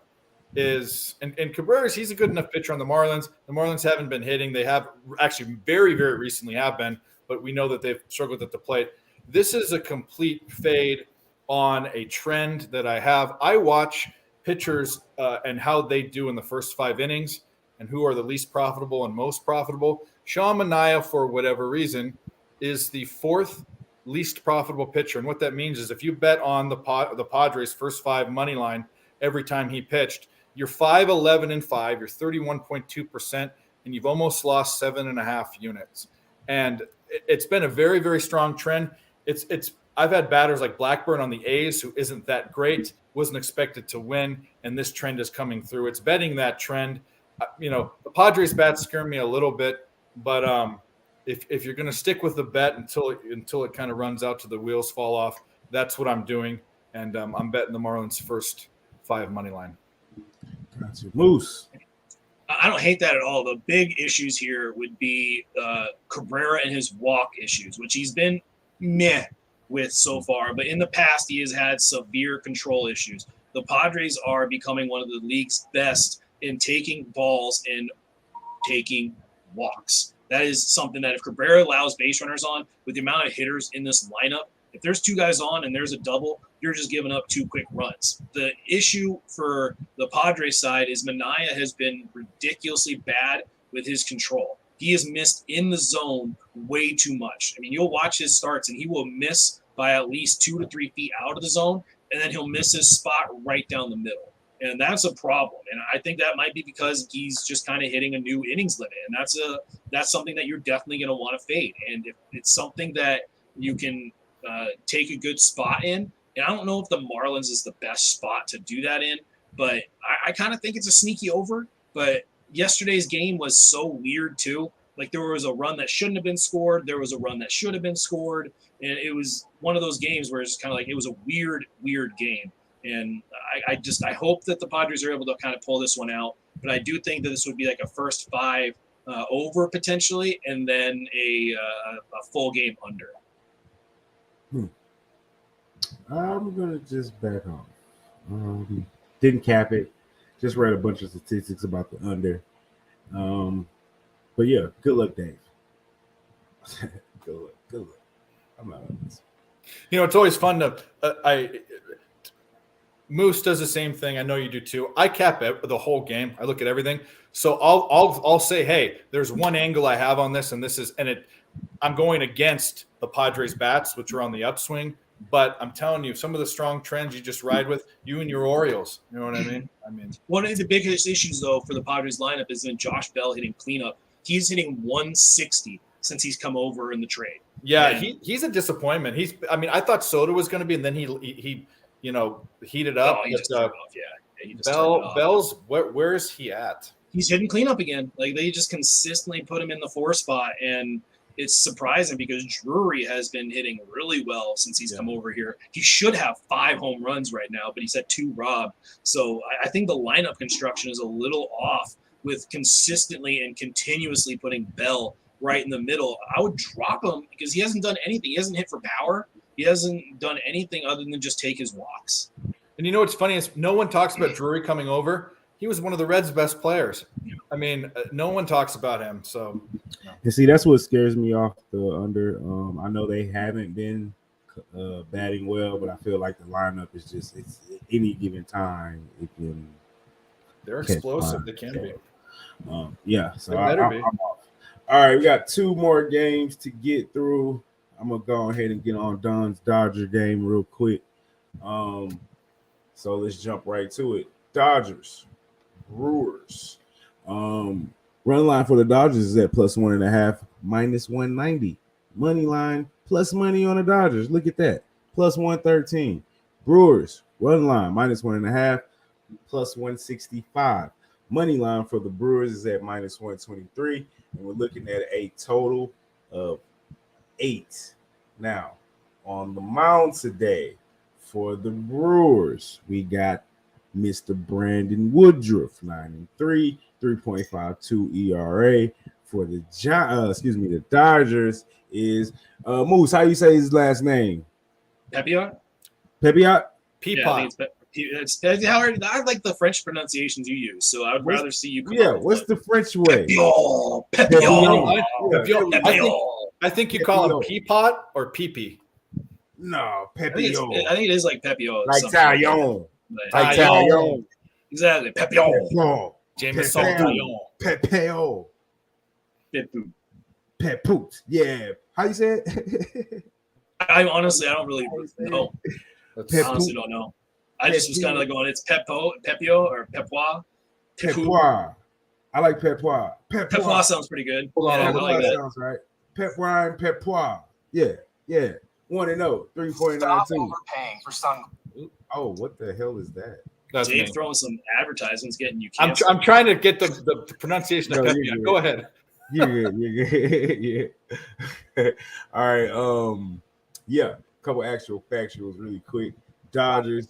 is, and Cabrera's, he's a good enough pitcher on the Marlins. The Marlins haven't been hitting. They have actually very, very recently have been, but we know that they've struggled at the plate. This is a complete fade on a trend that I have. I watch pitchers and how they do in the first 5 innings and who are the least profitable and most profitable. Sean Manaea, for whatever reason, is the 4th least profitable pitcher. And what that means is if you bet on the Padres' first 5 money line every time he pitched, you're 5-11-5, you're 31.2%, and you've almost lost 7.5 units. And it's been a very, very strong trend. I've had batters like Blackburn on the A's who isn't that great, wasn't expected to win, and this trend is coming through. It's betting that trend. The Padres bats scare me a little bit, but if you're going to stick with the bet until it kind of runs out to the wheels fall off, that's what I'm doing, and I'm betting the Marlins' first 5 money line. Gotcha. Moose. I don't hate that at all. The big issues here would be Cabrera and his walk issues, which he's been meh with so far. But in the past, he has had severe control issues. The Padres are becoming one of the league's best in taking balls and taking walks. That is something that if Cabrera allows base runners on, with the amount of hitters in this lineup, if there's 2 guys on and there's a double, you're just giving up 2 quick runs. The issue for the Padres side is Manaea has been ridiculously bad with his control. He has missed in the zone way too much. I mean, you'll watch his starts and he will miss by at least 2 to 3 feet out of the zone, and then he'll miss his spot right down the middle. And that's a problem. And I think that might be because he's just kind of hitting a new innings limit. And that's something that you're definitely going to want to fade. And if it's something that you can take a good spot in, and I don't know if the Marlins is the best spot to do that in, but I kind of think it's a sneaky over. But yesterday's game was so weird too. Like there was a run that shouldn't have been scored. There was a run that should have been scored. And it was one of those games where it's kind of like it was a weird game. And I hope that the Padres are able to kind of pull this one out. But I do think that this would be like a first 5 over potentially, and then a full game under. I'm gonna just back off. Didn't cap it. Just read a bunch of statistics about the under. But yeah, good luck, Dave. Good luck. I'm not on this. It's always fun to. Moose does the same thing. I know you do too. I cap the whole game. I look at everything. So I'll say, hey, there's one angle I have on this, and I'm going against the Padres bats, which are on the upswing. But I'm telling you, some of the strong trends you just ride with, you and your Orioles. You know what I mean? One of the biggest issues though for the Padres lineup is in Josh Bell hitting cleanup. He's hitting 160 since he's come over in the trade. Yeah, he's a disappointment. I thought Soto was going to be, and then he heated up. Oh, he just turned off. Yeah, he just turned off. Bell's where is he at? He's hitting cleanup again. Like they just consistently put him in the 4 spot, and it's surprising because Drury has been hitting really well since he's come over here. He should have 5 home runs right now, but he's had 2 robbed. So I think the lineup construction is a little off with consistently and continuously putting Bell right in the middle. I would drop him because he hasn't done anything. He hasn't hit for power. He hasn't done anything other than just take his walks. And what's funny is no one talks about Drury coming over. He was one of the Reds' best players. No one talks about him. So, and see, that's what scares me off the under. I know they haven't been batting well, but I feel like the lineup is just any given time it can. They're explosive. They can be. So I'm off. All right, we got 2 more games to get through. I'm gonna go ahead and get on Don's Dodger game real quick. So let's jump right to it. Dodgers, Brewers. Run line for the Dodgers is at +1.5, -190. Money line plus money on the Dodgers. Look at that, +113. Brewers run line -1.5, +165. Money line for the Brewers is at -123, and we're looking at a total of 8. Now, on the mound today for the Brewers, we got Mr. Brandon Woodruff, 9-3, 3.52 ERA. For the Dodgers is Moose. How you say his last name? Pepiot? Pepiot? Peapod. I like the French pronunciations you use, so I would rather see you. What's the French way? Pepiot. I think you call him Peapot or Peepee. No, I Pepiot. think it is like Pepiot. Like Taillon. Like Taillon. Exactly. Pepiot. Jameson Taillon. Pepeo. Pepu. Pepoot. Yeah. How you say it? I don't really know. I honestly don't know. I just was kind of like going, it's Pepio or Pepois. Pepois. I like Pepois. Pepois sounds pretty good. Hold on, I like that. Sounds right. Pepois and Pepois. Yeah. 1-0, 3.92. Overpaying for sun. Oh, what the hell is that? That's Dave me. throwing some advertisements getting you I'm canceled. trying to get the pronunciation of Pepiot. Go ahead. You're good. Yeah. All right. Yeah. Couple actual factuals really quick. Dodgers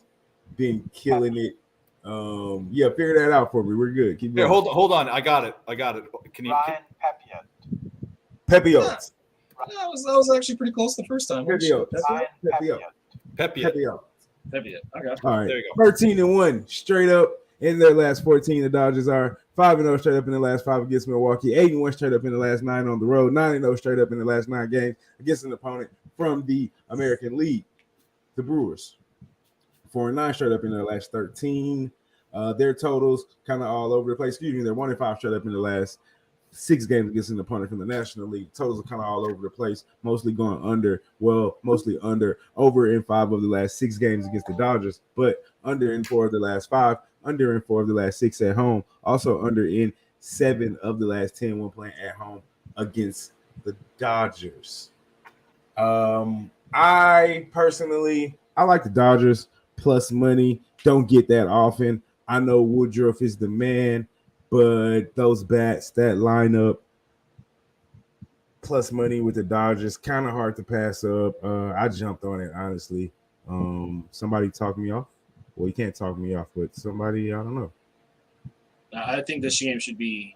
been killing it. Figure that out for me. We're good. Keep going. Here, hold on. I got it. Can you? Ryan Pepiot. Pepiot. That was actually pretty close the first time. Pepiot. Ryan Pepiot. Pepiot. Pepiot. Okay. All right. There you go. 13-1 straight up in their last 14. The Dodgers are 5-0 straight up in the last 5 against Milwaukee. 8-1 straight up in the last 9 on the road. 9-0 straight up in the last 9 games against an opponent from the American League. The Brewers 4-9 straight up in their last 13. Their totals kind of all over the place. Excuse me, they're 1-5 straight up in the last 6 games against an opponent from the National League. Totals are kind of all over the place, mostly going under. Well, mostly under. Over in 5 of the last 6 games against the Dodgers, but under in 4 of the last 5. Under in 4 of the last 6 at home. Also under in 7 of the last 10 when playing at home against the Dodgers. I personally like the Dodgers plus money. Don't get that often. I know Woodruff is the man, but those bats, that lineup, plus money with the Dodgers. Kind of hard to pass up. I jumped on it, honestly. Somebody talked me off. Well, you can't talk me off, but somebody, I don't know. I think this game should be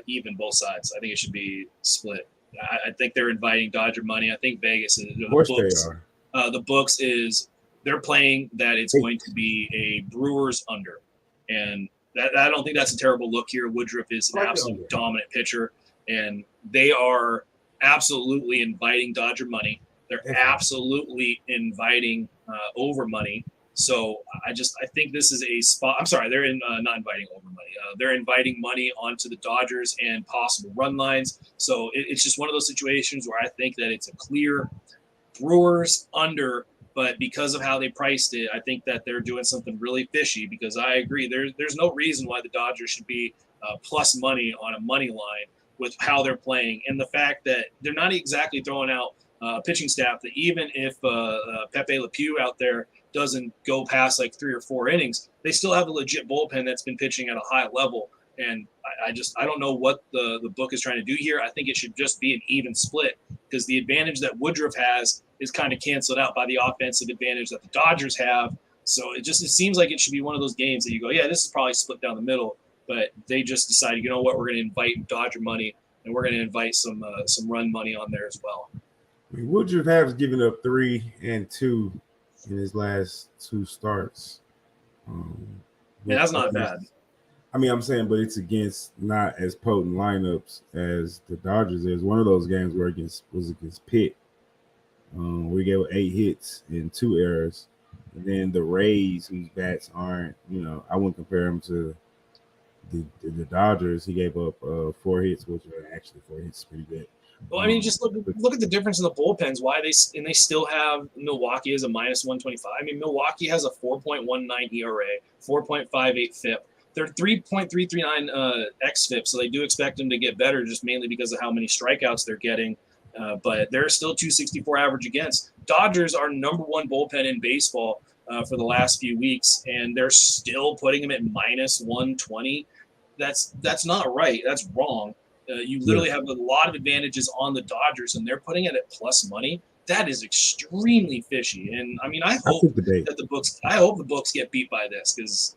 even both sides. I think it should be split. I think they're inviting Dodger money. I think Vegas is Of course they are. The books is they're playing that it's going to be a Brewers under, and that I don't think that's a terrible look here. Woodruff is an absolute dominant pitcher, and they are absolutely inviting Dodger money. They're absolutely inviting over money. So I think this is a spot. I'm sorry, they're not inviting over money. They're inviting money onto the Dodgers and possible run lines. So it's just one of those situations where I think that it's a clear Brewers under. But because of how they priced it, I think that they're doing something really fishy. Because I agree, there's no reason why the Dodgers should be plus money on a money line with how they're playing, and the fact that they're not exactly throwing out pitching staff. That even if Pepe Le Pew out there doesn't go past like 3 or 4 innings, they still have a legit bullpen that's been pitching at a high level. And I don't know what the book is trying to do here. I think it should just be an even split, because the advantage that Woodruff has is kind of canceled out by the offensive advantage that the Dodgers have. So it seems like it should be one of those games that you go, yeah, this is probably split down the middle. But they just decided, you know what, we're going to invite Dodger money, and we're going to invite some run money on there as well. I mean, Woodruff has given up 3 and 2 in his last 2 starts. Yeah, that's not bad. I mean, I'm saying, but it's against not as potent lineups as the Dodgers is. One of those games where was against Pitt. We gave 8 hits and 2 errors. And then the Rays, whose bats aren't, I wouldn't compare them to the Dodgers. He gave up 4 hits, which are actually 4 hits, pretty good. Well, I mean, just look at the difference in the bullpens. Why they still have Milwaukee as a -125. I mean, Milwaukee has a 4.19 ERA, 4.58 FIP. They're 3.339 xFIP, so they do expect them to get better, just mainly because of how many strikeouts they're getting. But they're still 264 average against. Dodgers are #1 bullpen in baseball for the last few weeks, and they're still putting them at -120. That's not right. That's wrong. You literally have a lot of advantages on the Dodgers, and they're putting it at plus money. That is extremely fishy. And I mean, I hope the books get beat by this, because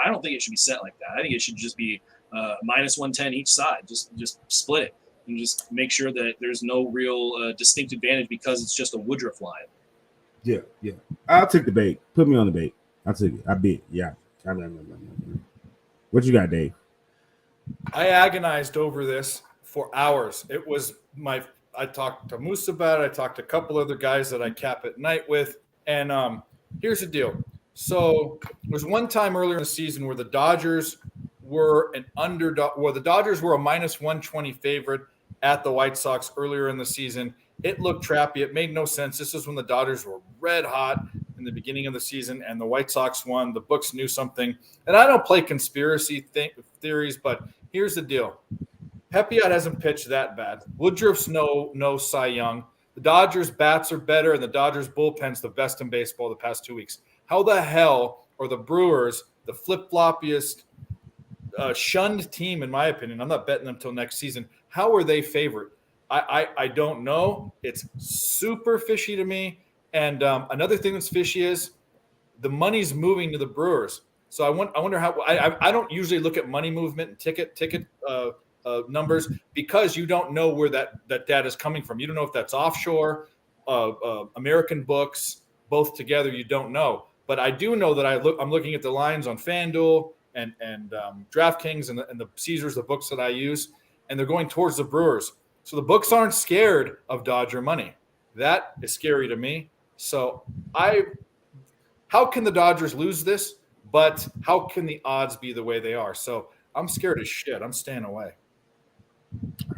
I don't think it should be set like that. I think it should just be -110 each side. Just split it and just make sure that there's no real distinct advantage, because it's just a Woodruff line. Yeah. I'll take the bait. Put me on the bait. I'll take it. I bid. Yeah. What you got, Dave? I agonized over this for hours. It was I talked to Moose about it. I talked to a couple other guys that I cap at night with. And here's the deal. So there's one time earlier in the season where the Dodgers were an underdog, where the Dodgers were a -120 favorite at the White Sox earlier in the season. It looked trappy. It made no sense. This is when the Dodgers were red hot in the beginning of the season, and the White Sox won. The books knew something. And I don't play conspiracy theories, but here's the deal. Pepiot hasn't pitched that bad. Woodruff's no Cy Young. The Dodgers' bats are better, and the Dodgers' bullpen's the best in baseball the past 2 weeks. How the hell are the Brewers the flip-floppiest, shunned team, in my opinion? I'm not betting them until next season. How are they favored? I don't know. It's super fishy to me. And another thing that's fishy is the money's moving to the Brewers. So I wonder how. I don't usually look at money movement and ticket numbers, because you don't know where that data is coming from. You don't know if that's offshore, American books, both together. You don't know. But I do know that I'm looking at the lines on FanDuel and DraftKings and the Caesars, the books that I use, and they're going towards the Brewers. So the books aren't scared of Dodger money. That is scary to me. So how can the Dodgers lose this? But how can the odds be the way they are? So I'm scared as shit. I'm staying away.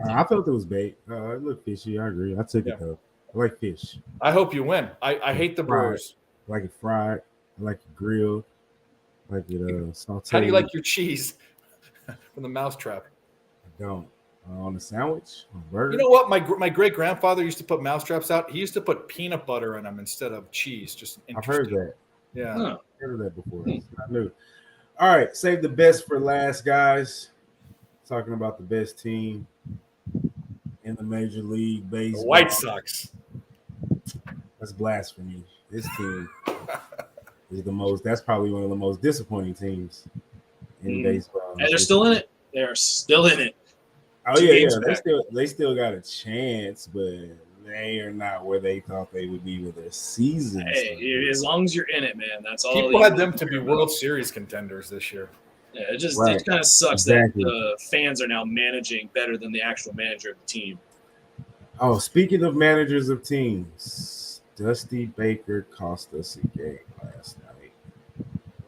I felt it was bait. It looked fishy. I agree. I took it though. I like fish. I hope you win. I hate the Brewers. I like it fried. I like it grilled. I like it sauteed. How do you like your cheese from the mousetrap? I don't. On a sandwich, on a burger. You know what? My great grandfather used to put mousetraps out. He used to put peanut butter in them instead of cheese. Just I've heard that. Yeah, I've heard of that before. I knew. All right, save the best for last, guys. Talking about the best team in the Major League The Baseball. White Sox. That's blasphemy. This team is the most. That's probably one of the most disappointing teams in baseball. And they're still in it. They're still in it. Oh Two yeah. games back. They still got a chance, but they are not where they thought they would be with their season. Hey, as long as you're in it, man, that's all. People had them to be World Series contenders this year. Yeah, it just Right. it kind of sucks Exactly. that the fans are now managing better than the actual manager of the team. Oh, speaking of managers of teams, Dusty Baker cost us a game last night.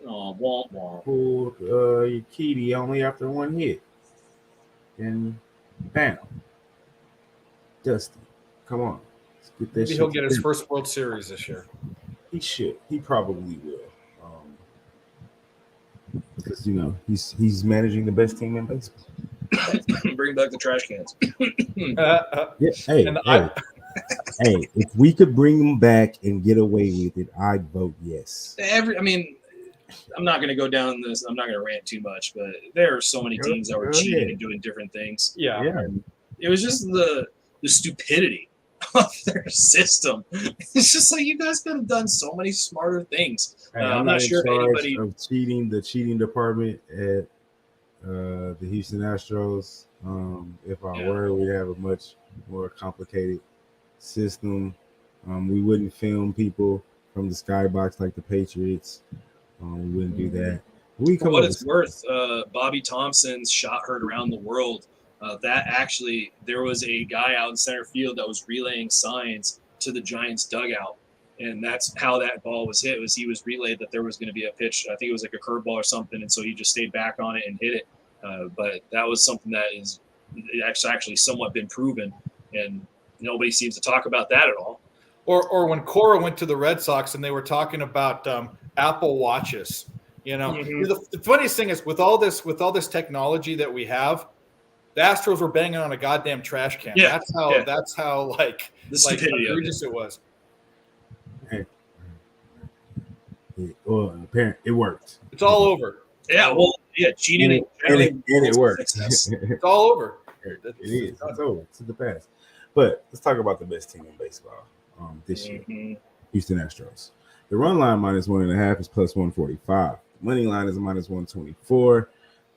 Oh, womp womp. Pulled Ukiti only after one hit. And bam. Dusty, come on. Let's get this Maybe shit he'll get his together. first World Series this year. He should. He probably will. Because he's managing the best team in baseball. Bring back the trash cans. Yeah. Hey, And hey, if we could bring him back and get away with it, I'd vote yes. I'm not going to go down this. I'm not going to rant too much, but there are so many teams that were Go cheating ahead. and doing different things. Yeah. It was just the stupidity of their system. It's just like you guys could have done so many smarter things. Hey, I'm not sure if anybody. of the cheating department at the Houston Astros. If I were, we'd have a much more complicated system. We wouldn't film people from the skybox like the Patriots. We wouldn't do that. For what it's worth, Bobby Thompson's shot heard around the world. There was a guy out in center field that was relaying signs to the Giants dugout, and that's how that ball was hit. He was relayed that there was going to be a pitch. I think it was like a curveball or something, and so he just stayed back on it and hit it. But that was something that is actually somewhat been proven, and nobody seems to talk about that at all. Or when Cora went to the Red Sox and they were talking about Apple Watches. The funniest thing is with all this technology that we have, the Astros were banging on a goddamn trash can. Yeah. That's how The stupidity of it. egregious it was. Apparently, it worked. It's all over. Yeah, cheating And it worked. It's all over. It is. It's over. It's in the past. But let's talk about the best team in baseball this year. Houston Astros. The run line -1.5 is +145. The money line is -124.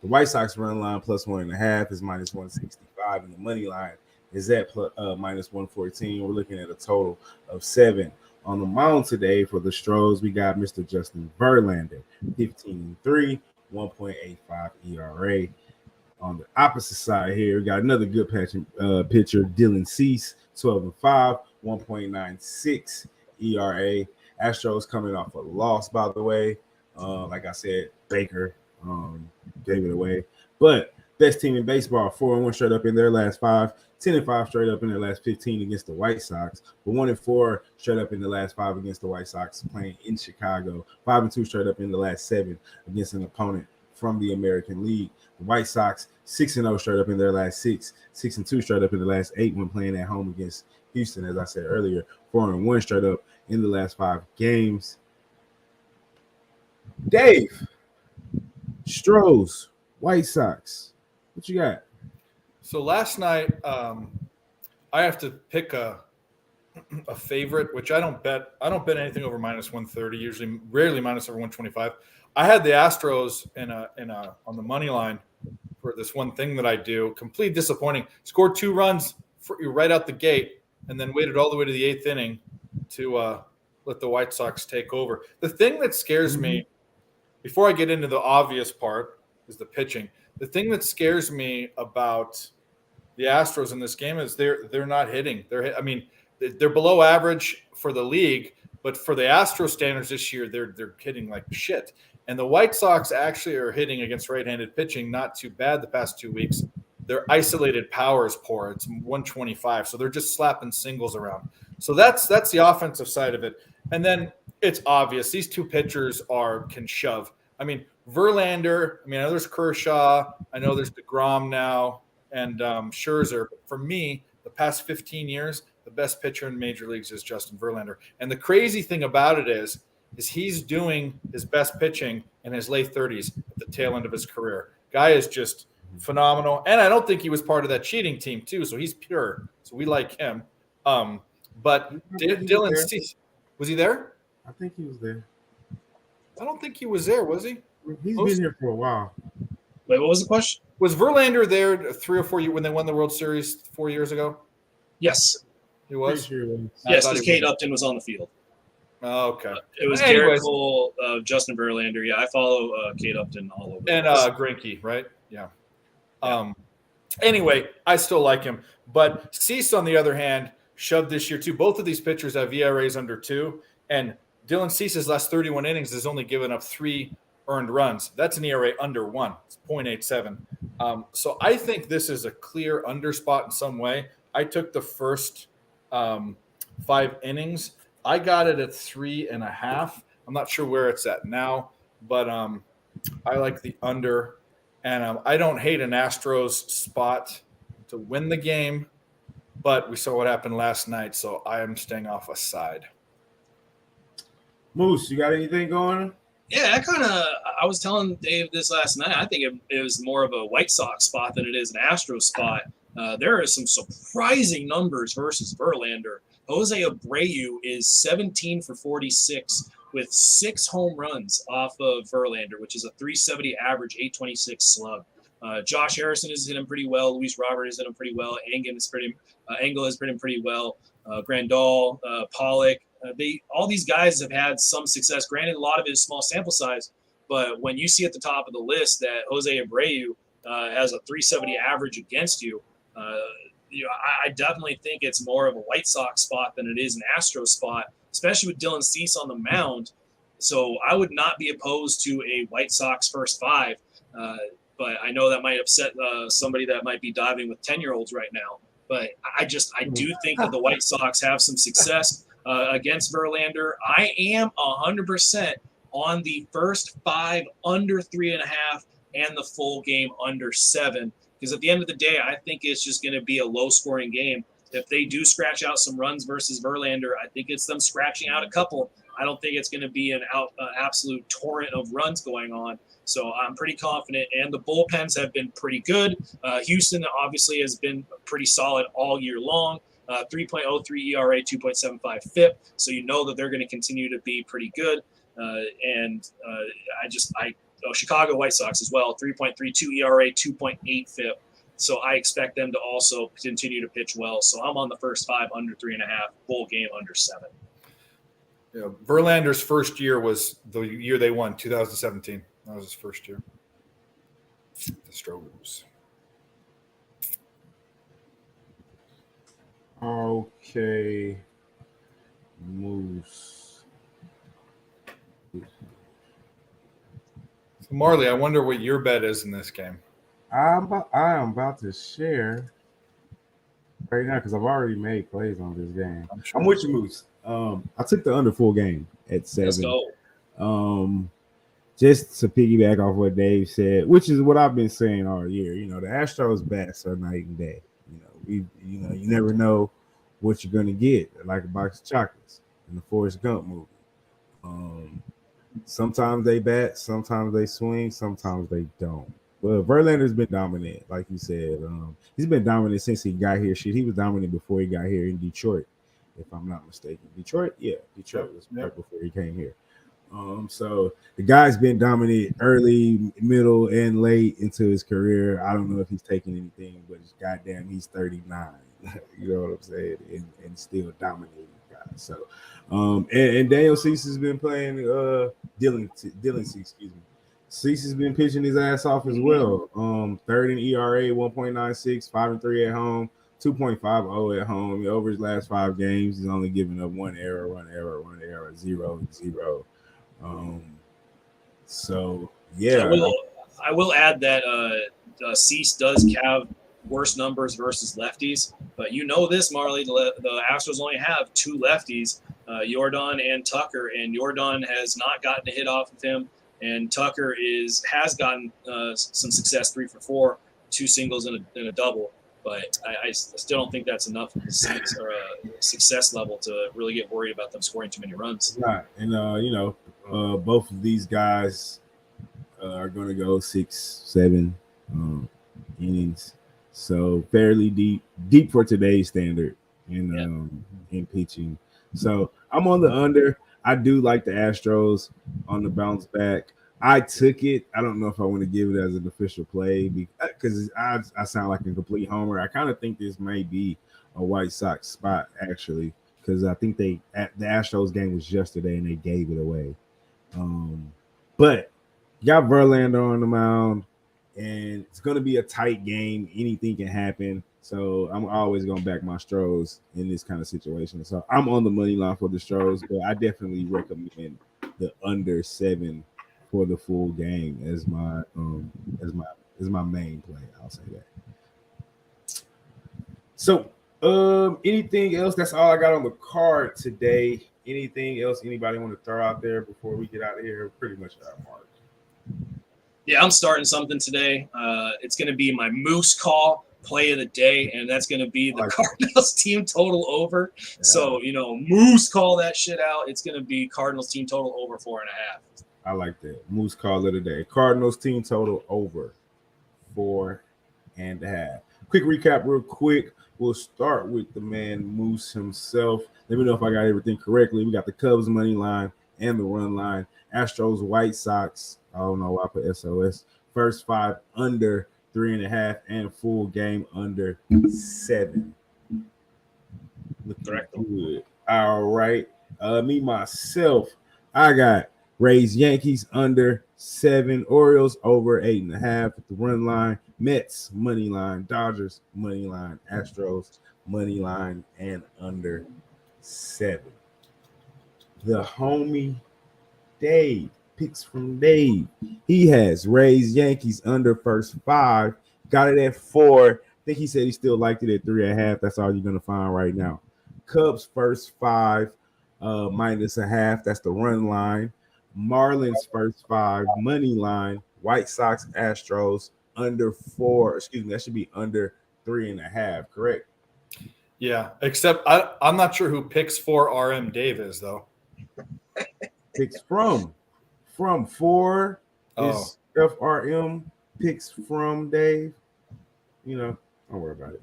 The White Sox run line +1.5 is -165, and the money line is at -114. We're looking at a total of 7. On the mound today for the Astros, we got Mr. Justin Verlander, 15-3, 1.85 ERA. On the opposite side here, we got another good pitcher, Dylan Cease, 12-5, 1.96 ERA. Astros coming off a loss, by the way. Like I said, Baker gave it away. But best team in baseball, 4-1 straight up in their last 5, 10-5 straight up in their last 15 against the White Sox, but 1-4 straight up in the last 5 against the White Sox playing in Chicago, 5-2 straight up in the last 7 against an opponent from the American League. The White Sox 6-0 straight up in their last 6, 6-2 straight up in the last 8 when playing at home against Houston, as I said earlier, 4-1 straight up in the last 5 games. Dave, Stros, White Sox, what you got? So last night, I have to pick a favorite, which I don't bet. I don't bet anything over -130. Usually, rarely minus over 125. I had the Astros on the money line for this one thing that I do. Complete disappointing. Scored 2 runs right out the gate, and then waited all the way to the 8th inning to let the White Sox take over. The thing that scares me, before I get into the obvious part, is the pitching. The thing that scares me about the Astros in this game is they're not hitting. They're below average for the league, but for the Astros standards this year, they're hitting like shit. And the White Sox actually are hitting against right-handed pitching not too bad the past 2 weeks. Their isolated power is poor. It's 125, so they're just slapping singles around. So that's the offensive side of it. And then it's obvious these 2 pitchers can shove. I mean, Verlander. I know there's Kershaw. I know there's DeGrom now and Scherzer. For me, the past 15 years, the best pitcher in major leagues is Justin Verlander. And the crazy thing about it is he's doing his best pitching in his late 30s at the tail end of his career. Guy is just phenomenal. And I don't think he was part of that cheating team too, so he's pure. So we like him. But Dylan Cease, was he there? I think he was there. I don't think he was there, was he? He's been here for a while. Wait, what was the question? Was Verlander there 3 or 4 years when they won the World Series 4 years ago? Yes. He was? Pretty sure he was. Yes, because Kate Upton was on the field. Oh, okay. It was Anyways. Garrett Cole, Justin Verlander. Yeah, I follow Kate Upton all over. And Greinke, right? Yeah. Anyway, I still like him. But Cease, on the other hand, shoved this year too. Both of these pitchers have ERAs under 2. And Dylan Cease's last 31 innings has only given up 3 earned runs. That's an ERA under 1. It's 0.87. So I think this is a clear under spot in some way. I took the first 5 innings. I got it at 3.5. I'm not sure where it's at now, but I like the under. And I don't hate an Astros spot to win the game, but we saw what happened last night, so I am staying off a side. Moose, you got anything going? Yeah, I was telling Dave this last night. I think it was more of a White Sox spot than it is an Astros spot. There are some surprising numbers versus Verlander. Jose Abreu is 17 for 46 with 6 home runs off of Verlander, which is a 370 average, 826 slug. Josh Harrison has hit him pretty well. Luis Robert has hit him pretty well. Engel has hit him pretty well. Grandal, Pollock. All these guys have had some success. Granted, a lot of it is small sample size, but when you see at the top of the list that Jose Abreu has a 370 average against you, I definitely think it's more of a White Sox spot than it is an Astros spot, especially with Dylan Cease on the mound. So I would not be opposed to a White Sox first 5, but I know that might upset somebody that might be diving with 10-year-olds right now. But I do think that the White Sox have some success against Verlander. I am 100% on the first 5 under 3.5 and the full game under 7. Because at the end of the day, I think it's just going to be a low-scoring game. If they do scratch out some runs versus Verlander, I think it's them scratching out a couple. I don't think it's going to be an absolute torrent of runs going on. So I'm pretty confident. And the bullpens have been pretty good. Houston obviously has been pretty solid all year long. 3.03 ERA, 2.75 FIP. So you know that they're going to continue to be pretty good. Chicago White Sox as well, 3.32 ERA, 2.8 FIP. So I expect them to also continue to pitch well. So I'm on the first 5 under 3.5, full game under 7. Yeah, Verlander's first year was the year they won, 2017. That was his first year. The Astros. Okay. Moose. So Marley, I wonder what your bet is in this game. I am about to share right now because I've already made plays on this game. I'm with you, Moose. I took the under full game at 7. Let's go. Just to piggyback off what Dave said, which is what I've been saying all year. You know, the Astros bats are night and day. You never know what you're gonna get, like a box of chocolates in the Forrest Gump movie. Sometimes they bat, sometimes they swing, sometimes they don't. Well, Verlander's been dominant, like you said. He's been dominant since he got here. He was dominant before he got here in Detroit, if I'm not mistaken. Detroit was right before he came here. So the guy's been dominant early, middle, and late into his career. I don't know if he's taking anything, but goddamn, he's 39. You know what I'm saying? And still dominating guys. So, and Daniel Cease has been playing. Dylan Cease, excuse me. Cease has been pitching his ass off as well. 3rd in ERA, 1.96, 5-3 at home, 2.50 at home. Over his last 5 games, he's only given up 1 error, 0-0. So yeah, I will add that Cease does have worse numbers versus lefties, but you know this, Marley, the Astros only have 2 lefties, Jordan and Tucker, and Jordan has not gotten a hit off of him, and Tucker has gotten some success, 3 for 4, 2 singles and a double. But I still don't think that's enough of a success level to really get worried about them scoring too many runs. Right, and both of these guys are going to go 6, 7. innings. So fairly deep for today's standard in pitching. So I'm on the under. I do like the Astros on the bounce back. I took it. I don't know if I want to give it as an official play because I sound like a complete homer. I kind of think this may be a White Sox spot actually because I think the Astros game was yesterday and they gave it away. But got Verlander on the mound, and it's going to be a tight game. Anything can happen. So I'm always going to back my Stros in this kind of situation. So I'm on the money line for the Stros, but I definitely recommend the under 7 for the full game as my main play. I'll say that. So anything else? That's all I got on the card today. Anything else anybody want to throw out there before we get out of here? Pretty much our mark. Yeah, I'm starting something today. It's going to be my Moose Call play of the day, and that's going to be the Cardinals team total over. Yeah. So, Moose Call that shit out. It's going to be Cardinals team total over 4.5. I like that. Moose Call of the day. Cardinals team total over 4.5. Quick recap real quick. We'll start with the man Moose himself. Let me know if I got everything correctly. We got the Cubs money line and the run line. Astros, White Sox. I don't know why I put SOS. First 5 under 3.5 and full game under 7. Looking good. All right. Me myself, I got Rays Yankees under 7, Orioles over 8.5 with the run line, Mets money line, Dodgers money line, Astros money line and under 7. The homie Dave, picks from Dave. He has Rays Yankees under first 5, got it at 4. I think he said he still liked it at 3.5. That's all you're gonna find right now. Cubs first 5 -0.5. That's the run line. Marlins first 5 money line. White Sox Astros under 4. Excuse me, that should be under 3.5. Correct? Yeah, except I'm not sure who picks for RM Dave is though. Picks from 4 is FRM. Picks from Dave. Don't worry about it.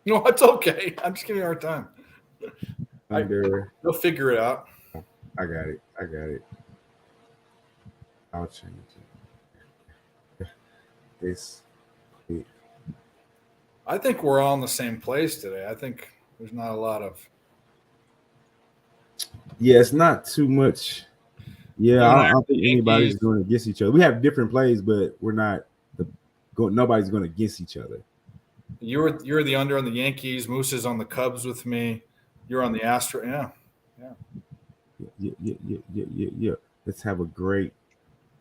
No, it's okay. I'm just giving you a hard time. We'll figure it out. I got it. I'll change it. I think we're all in the same place today. I think there's not a lot of. Yeah, it's not too much. Yeah, I don't think anybody's going against each other. We have different plays, but we're not. Nobody's going against each other. You're the under on the Yankees. Moose is on the Cubs with me. You're on the Astros. Yeah. Let's have a great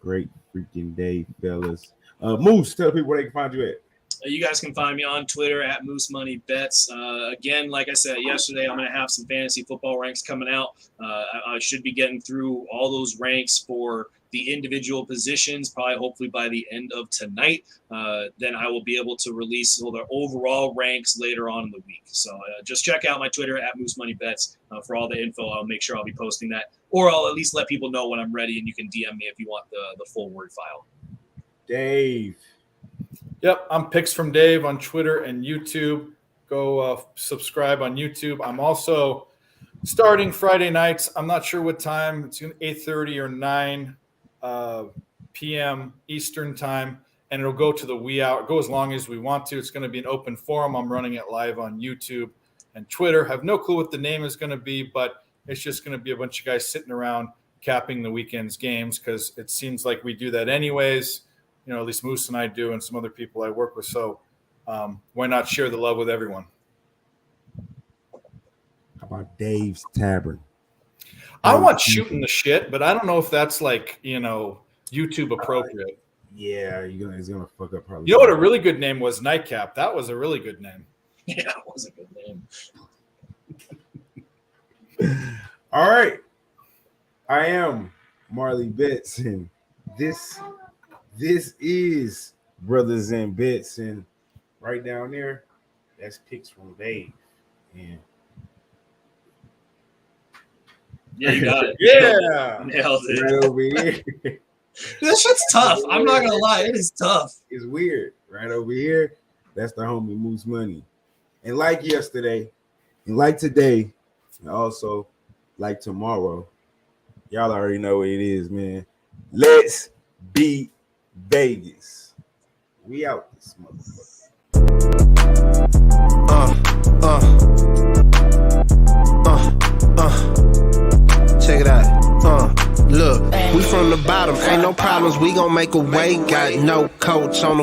freaking day, fellas. Moose, tell people where they can find you at. You guys can find me on Twitter at Moose Money Bets. Again, like I said yesterday, I'm going to have some fantasy football ranks coming out. I should be getting through all those ranks for the individual positions, probably hopefully by the end of tonight. Then I will be able to release the overall ranks later on in the week. So just check out my Twitter at Moose Money Bets for all the info. I'll make sure I'll be posting that, or I'll at least let people know when I'm ready, and you can DM me if you want the full word file. Dave. Yep, I'm Picks from Dave on Twitter and YouTube. Go subscribe on YouTube. I'm also starting Friday nights. I'm not sure what time. It's 8:30 or 9 p.m. Eastern time, and it'll go to the wee hour. Go as long as we want to. It's going to be an open forum. I'm running it live on YouTube and Twitter. Have no clue what the name is going to be, but it's just going to be a bunch of guys sitting around capping the weekend's games because it seems like we do that anyways. At least Moose and I do, and some other people I work with. So why not share the love with everyone? How about Dave's Tavern? I want shooting the shit, but I don't know if that's YouTube appropriate. Yeah, he's gonna fuck up probably. You know what a really good name was? Nightcap. That was a really good name. Yeah, that was a good name. All right. I am Marley Bet, and this is Brothas N Bets, and right down there, that's picks from Dave. And yeah, you got it. Yeah, nailed it. Right over here. That shit's tough. I'm not gonna lie, it is tough. It's weird. Right over here, that's the homie Moose Money. And like yesterday, and like today, and also like tomorrow, y'all already know what it is, man. Let's beat Vegas. We out this motherfucker. Check it out. Look, we from the bottom, ain't no problems, we gon' make a way. Got no coach on the